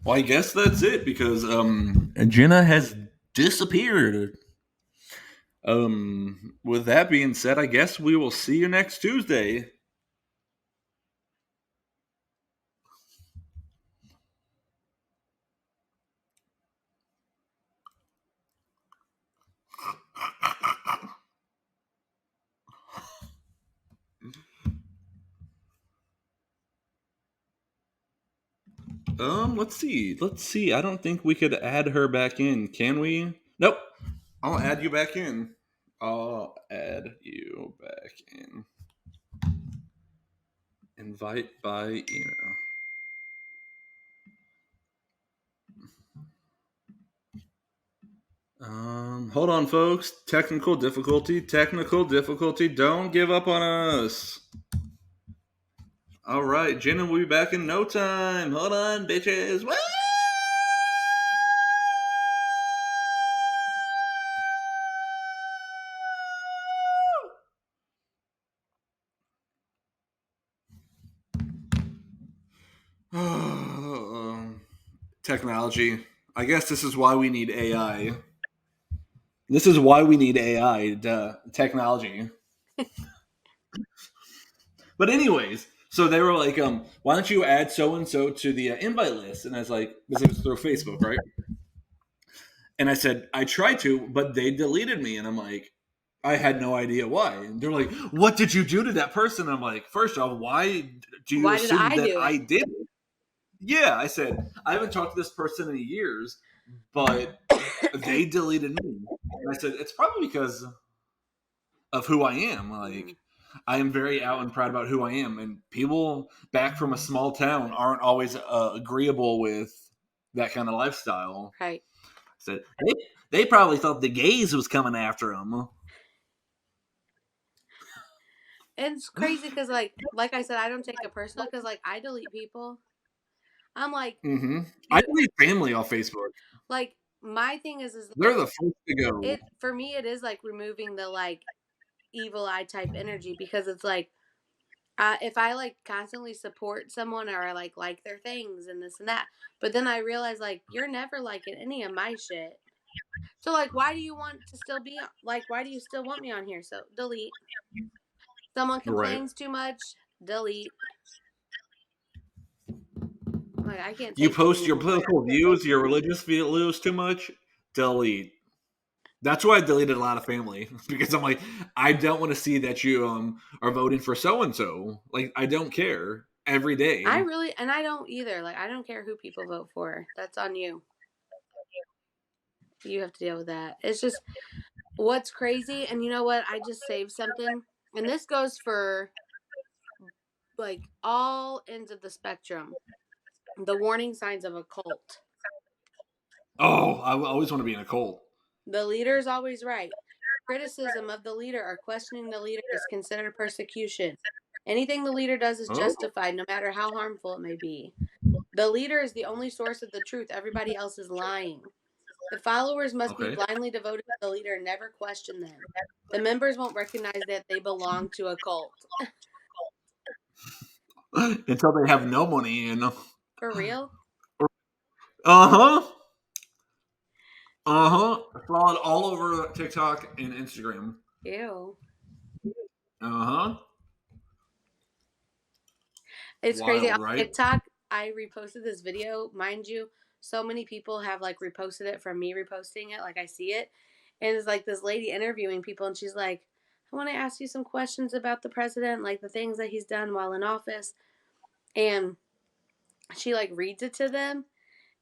[SPEAKER 4] Well, I guess that's it because Jenna has disappeared. With that being said, I guess we will see you next Tuesday. Let's see. Let's see. I don't think we could add her back in. Can we? Nope. I'll add you back in. I'll add you back in. Invite by email. Hold on, folks. Technical difficulty. Technical difficulty. Don't give up on us. All right, Jenna will be back in no time. Hold on, bitches. Woo! Technology. I guess this is why we need AI. This is why we need AI, technology. But anyways, so they were like, why don't you add so and so to the invite list? And I was like, this is through Facebook, right? And I said, I tried to, but they deleted me. And I'm like, I had no idea why. And they're like, what did you do to that person? And I'm like, first off, why do you
[SPEAKER 3] Why did
[SPEAKER 4] assume
[SPEAKER 3] I
[SPEAKER 4] that
[SPEAKER 3] do
[SPEAKER 4] I
[SPEAKER 3] it?
[SPEAKER 4] did it? Yeah, I said, I haven't talked to this person in years, but they deleted me. And I said, it's probably because of who I am. Like, I am very out and proud about who I am. And people back from a small town aren't always agreeable with that kind of lifestyle.
[SPEAKER 3] Right.
[SPEAKER 4] I said, they probably thought the gays was coming after them.
[SPEAKER 3] And it's crazy because, like I said, I don't take it personal because, like, I delete people. I'm like,
[SPEAKER 4] I delete family off Facebook.
[SPEAKER 3] Like, my thing is
[SPEAKER 4] they're the first to go.
[SPEAKER 3] It for me, it is like removing the like evil eye type energy, because it's like, if I like constantly support someone or I like their things and this and that, but then I realize like you're never liking any of my shit. So like, why do you want to still be like? Why do you still want me on here? So delete. Someone complains too much. Delete. Like, I can't.
[SPEAKER 4] You post your political views, your religious views too much. Delete. That's why I deleted a lot of family, because I'm like, I don't want to see that you are voting for so and so. Like, I don't care every day.
[SPEAKER 3] I don't either. Like, I don't care who people vote for. That's on you. You have to deal with that. It's just what's crazy. And you know what? I just saved something, and this goes for like all ends of the spectrum. The warning signs of a cult.
[SPEAKER 4] Oh, I always want to be in a cult.
[SPEAKER 3] The leader is always right. Criticism of the leader or questioning the leader is considered persecution. Anything the leader does is justified, no matter how harmful it may be. The leader is the only source of the truth. Everybody else is lying. The followers must be blindly devoted to the leader and never question them. The members won't recognize that they belong to a cult.
[SPEAKER 4] Until they have no money in.
[SPEAKER 3] For real?
[SPEAKER 4] I saw it all over TikTok and Instagram.
[SPEAKER 3] Ew. It's
[SPEAKER 4] wild,
[SPEAKER 3] crazy. On
[SPEAKER 4] right?
[SPEAKER 3] TikTok, I reposted this video. Mind you, so many people have like reposted it from me reposting it. Like, I see it. And it's like this lady interviewing people, and she's like, I want to ask you some questions about the president, like the things that he's done while in office. And she like reads it to them,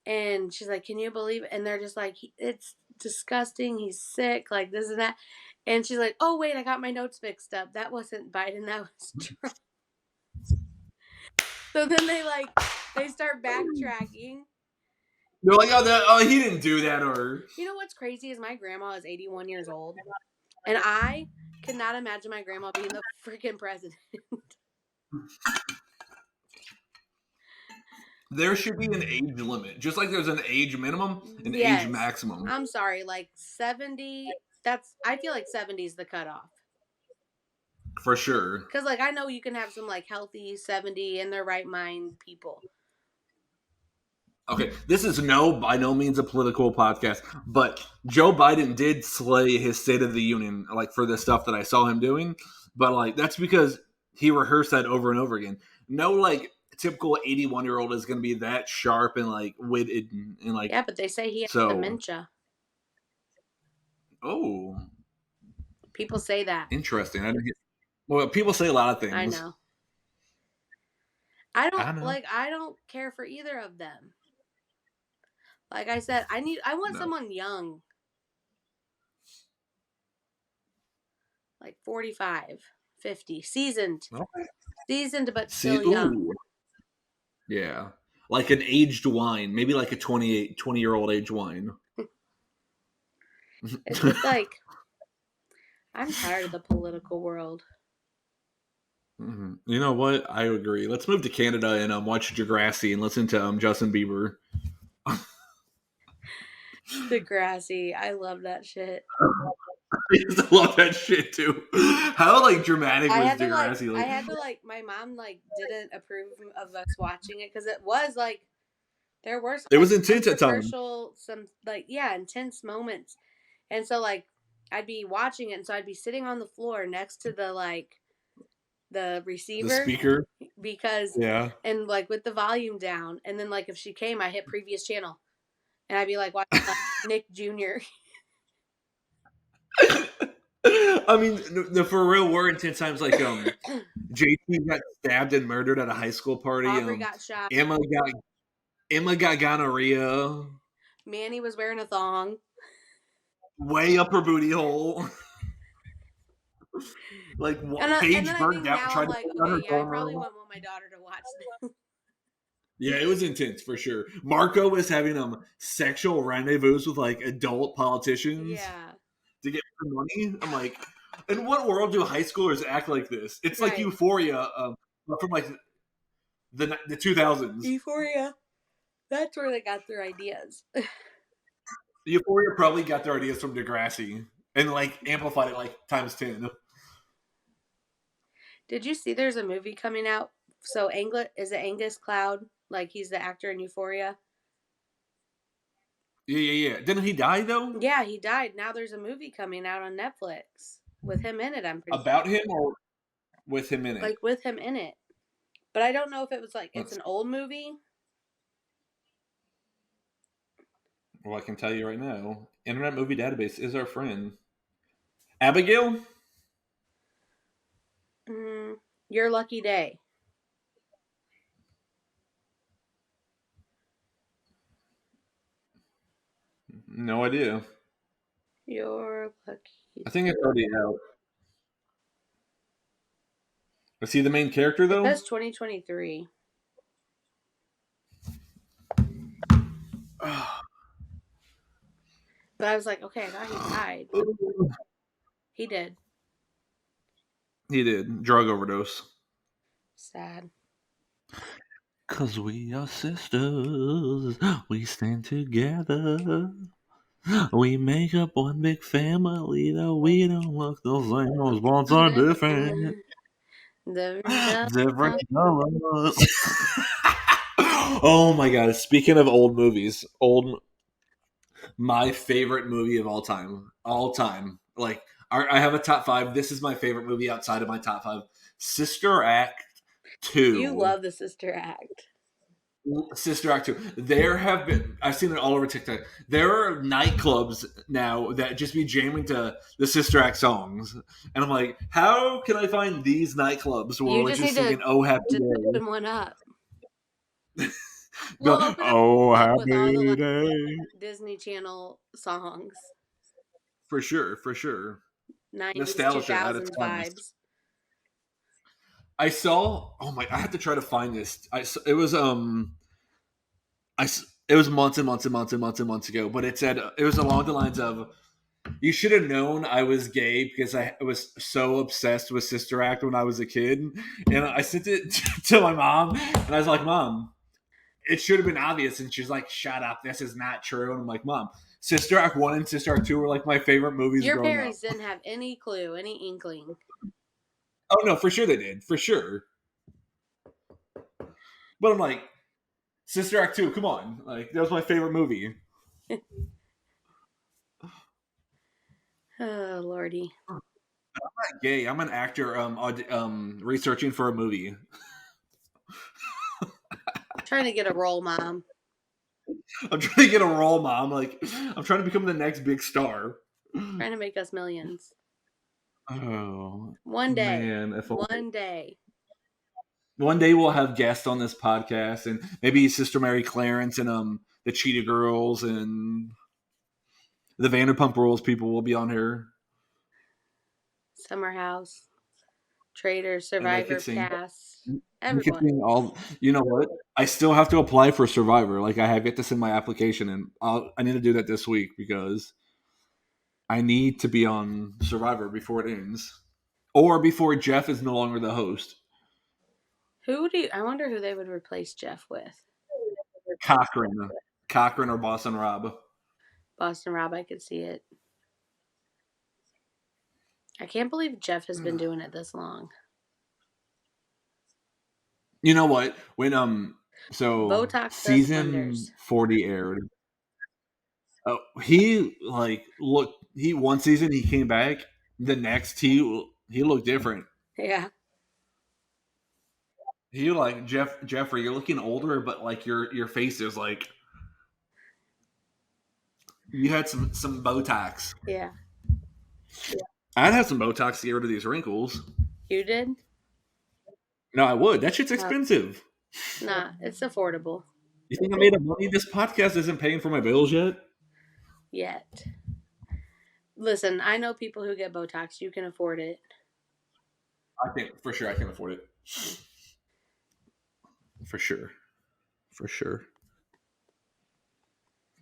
[SPEAKER 3] and she's like, can you believe it? And they're just like, it's disgusting. He's sick, like this and that. And she's like, oh, wait, I got my notes mixed up. That wasn't Biden. That was Trump. So then they start backtracking.
[SPEAKER 4] They're like, oh, he didn't do that. Or,
[SPEAKER 3] you know what's crazy is my grandma is 81 years old, and I could not imagine my grandma being the freaking president.
[SPEAKER 4] There should be an age limit, just like there's an age minimum, an age maximum.
[SPEAKER 3] I'm sorry, like 70. I feel like 70 is the cutoff.
[SPEAKER 4] For sure.
[SPEAKER 3] Because like I know you can have some like healthy 70 in their right mind people.
[SPEAKER 4] Okay, this is by no means a political podcast, but Joe Biden did slay his State of the Union, like for the stuff that I saw him doing. But like that's because he rehearsed that over and over again. No, like typical 81-year-old is going to be that sharp and like witted and like.
[SPEAKER 3] Yeah, but they say he has dementia.
[SPEAKER 4] Oh,
[SPEAKER 3] people say that.
[SPEAKER 4] Interesting. Well, people say a lot of things.
[SPEAKER 3] I know. I don't care for either of them. Like I said, I want someone young. Like 45, 50, seasoned. Okay. Seasoned, but still young.
[SPEAKER 4] Yeah. Like an aged wine. Maybe like a 20-year-old aged wine.
[SPEAKER 3] It's just like, I'm tired of the political world.
[SPEAKER 4] Mm-hmm. You know what? I agree. Let's move to Canada and watch Degrassi and listen to Justin Bieber.
[SPEAKER 3] Degrassi. I love that shit.
[SPEAKER 4] I used to love that shit too. How like dramatic was Degrassi?
[SPEAKER 3] I had to my mom didn't approve of us watching it because it was like there were
[SPEAKER 4] it was intense at times.
[SPEAKER 3] Some intense moments, and so like I'd be watching it, and so I'd be sitting on the floor next to the receiver,
[SPEAKER 4] the speaker,
[SPEAKER 3] because and like with the volume down, and then like if she came, I hit previous channel, and I'd be like watching Nick Jr.
[SPEAKER 4] I mean, for real, we're intense times. Like, JT got stabbed and murdered at a high school party.
[SPEAKER 3] Aubrey got shot.
[SPEAKER 4] Emma got gonorrhea.
[SPEAKER 3] Manny was wearing a thong.
[SPEAKER 4] Way up her booty hole. Like, Paige burned out. Tried to
[SPEAKER 3] I probably wouldn't want my daughter to watch this.
[SPEAKER 4] Yeah, it was intense for sure. Marco was having sexual rendezvous with like adult politicians.
[SPEAKER 3] Yeah.
[SPEAKER 4] To get more money. I'm like, in what world do high schoolers act like this? It's like Euphoria from like the 2000s.
[SPEAKER 3] Euphoria. That's where they got their ideas.
[SPEAKER 4] Euphoria probably got their ideas from Degrassi and like amplified it like times 10.
[SPEAKER 3] Did you see there's a movie coming out? So is it Angus Cloud? Like he's the actor in Euphoria?
[SPEAKER 4] Yeah. Didn't he die though?
[SPEAKER 3] Yeah, he died. Now there's a movie coming out on Netflix with him in it, I'm pretty
[SPEAKER 4] About him or with him in it?
[SPEAKER 3] like with him in it. But I don't know if it was like it's an old movie.
[SPEAKER 4] Well, I can tell you right now. Internet Movie Database is our friend. Abigail?
[SPEAKER 3] Your Lucky Day.
[SPEAKER 4] No idea.
[SPEAKER 3] Your Lucky.
[SPEAKER 4] I think it's already out. Is he the main character though?
[SPEAKER 3] That's 2023. But I was like, okay, I thought he died. He did.
[SPEAKER 4] He did. Drug overdose.
[SPEAKER 3] Sad.
[SPEAKER 4] 'Cause we are sisters. We stand together. We make up one big family, though we don't look the same. Those bonds are different. Different colors. Oh my god! Speaking of old movies, my favorite movie of all time. Like I have a top 5. This is my favorite movie outside of my top 5. Sister Act 2.
[SPEAKER 3] You love the Sister Act.
[SPEAKER 4] Sister Act 2. There have been, I've seen it all over TikTok. There are nightclubs now that just be jamming to the Sister Act songs. And I'm like, how can I find these nightclubs where we're just singing Oh Happy Day?
[SPEAKER 3] Open one up.
[SPEAKER 4] Oh Happy Day.
[SPEAKER 3] Disney Channel songs.
[SPEAKER 4] For sure.
[SPEAKER 3] 90s,
[SPEAKER 4] Nostalgia
[SPEAKER 3] 2000s vibes.
[SPEAKER 4] I saw. Oh my! I have to try to find this. It was it was months and months ago. But it said it was along the lines of, "You should have known I was gay because I was so obsessed with Sister Act when I was a kid." And I sent it to my mom, and I was like, "Mom, it should have been obvious." And she's like, "Shut up! This is not true." And I'm like, "Mom, Sister Act 1 and Sister Act 2 were like my favorite movies."
[SPEAKER 3] Your parents didn't have any clue, any inkling.
[SPEAKER 4] Oh no, for sure they did, for sure. But I'm like, Sister Act 2, come on, like that was my favorite movie.
[SPEAKER 3] Oh lordy!
[SPEAKER 4] I'm not gay. I'm an actor. Researching for a movie.
[SPEAKER 3] Trying to get a role, Mom.
[SPEAKER 4] I'm trying to get a role, Mom. Like I'm trying to become the next big star.
[SPEAKER 3] Trying to make us millions.
[SPEAKER 4] Oh,
[SPEAKER 3] one day,
[SPEAKER 4] man! One day we'll have guests on this podcast, and maybe Sister Mary Clarence and the Cheetah Girls and the Vanderpump Rules people will be on here.
[SPEAKER 3] Summer House, Trader, Survivor Cast. Everyone.
[SPEAKER 4] All, you know what? I still have to apply for Survivor. Like I have yet to send my application, and I need to do that this week because I need to be on Survivor before it ends, or before Jeff is no longer the host.
[SPEAKER 3] I wonder who they would replace Jeff with.
[SPEAKER 4] Cochran or Boston Rob.
[SPEAKER 3] Boston Rob, I could see it. I can't believe Jeff has been doing it this long.
[SPEAKER 4] You know what? When
[SPEAKER 3] Botox
[SPEAKER 4] season 40 aired. He one season he came back. The next he looked different.
[SPEAKER 3] Yeah.
[SPEAKER 4] He like Jeffrey, you're looking older, but like your face is like you had some Botox.
[SPEAKER 3] Yeah.
[SPEAKER 4] I'd have some Botox to get rid of these wrinkles.
[SPEAKER 3] You did?
[SPEAKER 4] No, I would. That shit's expensive.
[SPEAKER 3] Nah, it's affordable.
[SPEAKER 4] You think I made enough money? This podcast isn't paying for my bills yet.
[SPEAKER 3] Listen, I know people who get Botox. You can afford it.
[SPEAKER 4] I think for sure I can afford it. For sure.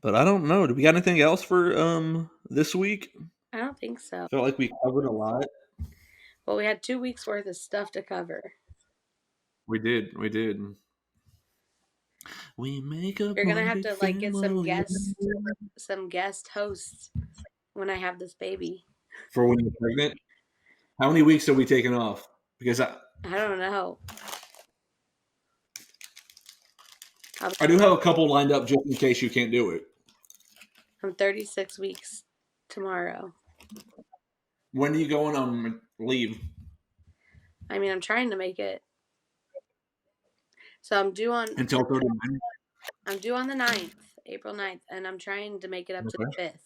[SPEAKER 4] But I don't know. Do we got anything else for this week?
[SPEAKER 3] I don't think so.
[SPEAKER 4] I felt like we covered a lot.
[SPEAKER 3] Well, we had 2 weeks worth of stuff to cover.
[SPEAKER 4] We did. We make a
[SPEAKER 3] You're gonna have
[SPEAKER 4] blended
[SPEAKER 3] to like get
[SPEAKER 4] family.
[SPEAKER 3] some guest hosts when I have this baby.
[SPEAKER 4] For when you're pregnant? How many weeks are we taking off? Because
[SPEAKER 3] I don't know.
[SPEAKER 4] I do have a couple lined up just in case you can't do it.
[SPEAKER 3] I'm 36 weeks tomorrow.
[SPEAKER 4] When are you going on leave?
[SPEAKER 3] I mean, I'm trying to make it. So I'm due on
[SPEAKER 4] Until 39?
[SPEAKER 3] I'm due on the 9th, April 9th, and I'm trying to make it up to the 5th.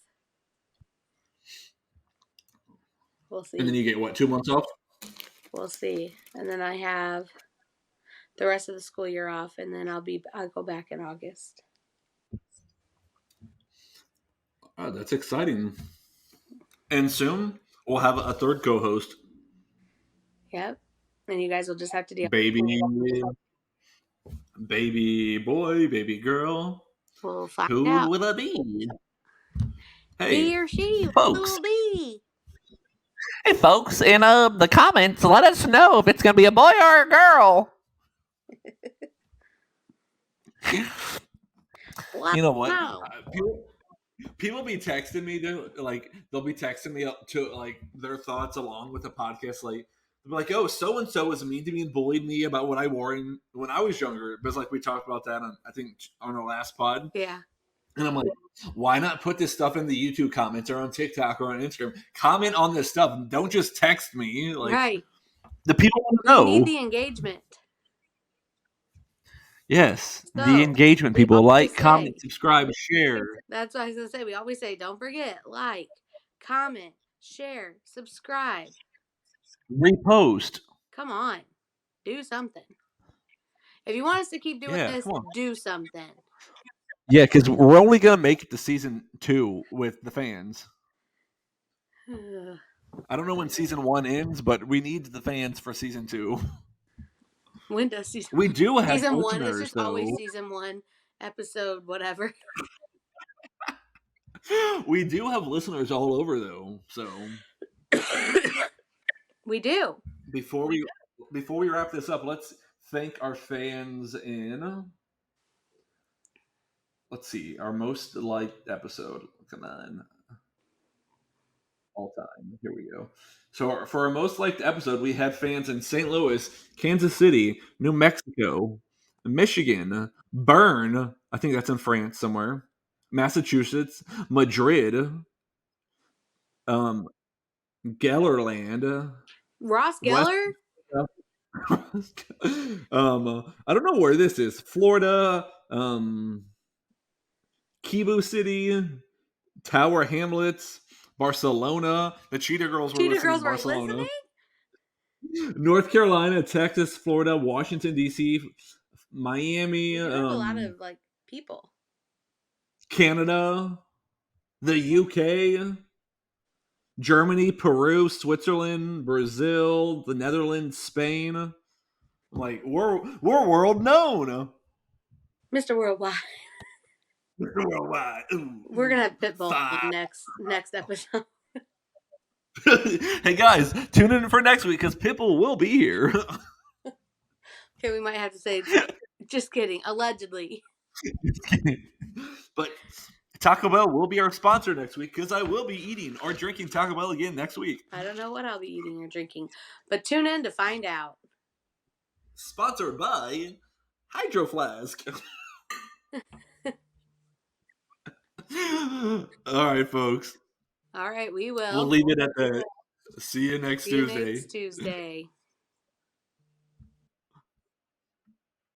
[SPEAKER 3] We'll see.
[SPEAKER 4] And then you get what, 2 months off?
[SPEAKER 3] We'll see. And then I have the rest of the school year off, and then I'll go back in August.
[SPEAKER 4] Oh, that's exciting. And soon we'll have a third co-host.
[SPEAKER 3] Yep. And you guys will just have to deal.
[SPEAKER 4] Baby boy, baby girl.
[SPEAKER 3] We'll find
[SPEAKER 4] Who
[SPEAKER 3] out.
[SPEAKER 4] will it be?
[SPEAKER 3] He
[SPEAKER 4] Hey,
[SPEAKER 3] or she
[SPEAKER 2] folks.
[SPEAKER 3] will be.
[SPEAKER 2] Hey, folks, in the comments, let us know if it's going to be a boy or a girl. You know what?
[SPEAKER 3] No.
[SPEAKER 4] People be texting me, they'll be texting me up to like their thoughts along with the podcast. Like, they'll be like, "Oh, so and so was mean to me and bullied me about what I wore when I was younger." Because like we talked about that on our last pod.
[SPEAKER 3] Yeah.
[SPEAKER 4] And I'm like, why not put this stuff in the YouTube comments or on TikTok or on Instagram? Comment on this stuff. Don't just text me. Like,
[SPEAKER 3] right.
[SPEAKER 2] The people want to
[SPEAKER 3] We
[SPEAKER 2] know.
[SPEAKER 3] need the engagement.
[SPEAKER 2] Yes,
[SPEAKER 3] So,
[SPEAKER 2] the engagement.
[SPEAKER 3] we
[SPEAKER 2] People
[SPEAKER 3] always
[SPEAKER 2] like,
[SPEAKER 3] say-
[SPEAKER 2] comment, subscribe, share.
[SPEAKER 3] That's what I was going to say. We always say, don't forget, like, comment, share, subscribe.
[SPEAKER 2] Repost.
[SPEAKER 3] Come on. Do something. If you want us to keep doing this,
[SPEAKER 2] come on.
[SPEAKER 3] do something.
[SPEAKER 2] Yeah, because we're only going to make it to season 2 with the fans. I don't know when season 1 ends, but we need the fans for season 2.
[SPEAKER 3] When does season?
[SPEAKER 2] We do have
[SPEAKER 3] season
[SPEAKER 2] listeners,
[SPEAKER 3] 1 is just
[SPEAKER 2] though.
[SPEAKER 3] always season 1, episode whatever.
[SPEAKER 4] We do have listeners all over, though. So
[SPEAKER 3] we do.
[SPEAKER 4] Before we wrap this up, let's thank our fans in. Let's see, our most liked episode. Come on. All time. Here we go. So for our most liked episode, we had fans in St. Louis, Kansas City, New Mexico, Michigan, Bern, I think that's in France somewhere, Massachusetts, Madrid, Gellerland,
[SPEAKER 3] Ross Geller?
[SPEAKER 4] I don't know where this is. Florida, Cebu City, Tower Hamlets, Barcelona. The Cheetah Girls were listening in Barcelona. North Carolina, Texas, Florida, Washington, D.C., Miami.
[SPEAKER 3] You have a lot of like people.
[SPEAKER 4] Canada, the UK, Germany, Peru, Switzerland, Brazil, the Netherlands, Spain. Like we're world known.
[SPEAKER 3] Mr. Worldwide.
[SPEAKER 4] Mr. Worldwide.
[SPEAKER 3] We're gonna have Pitbull on next episode.
[SPEAKER 4] Hey guys, tune in for next week because Pitbull will be here.
[SPEAKER 3] Okay, we might have to say, just kidding, allegedly.
[SPEAKER 4] But Taco Bell will be our sponsor next week because I will be eating or drinking Taco Bell again next week.
[SPEAKER 3] I don't know what I'll be eating or drinking, but tune in to find out.
[SPEAKER 4] Sponsored by Hydro Flask. All right, folks.
[SPEAKER 3] All right, we will.
[SPEAKER 4] We'll leave it at that. See you next Tuesday.
[SPEAKER 3] Next Tuesday.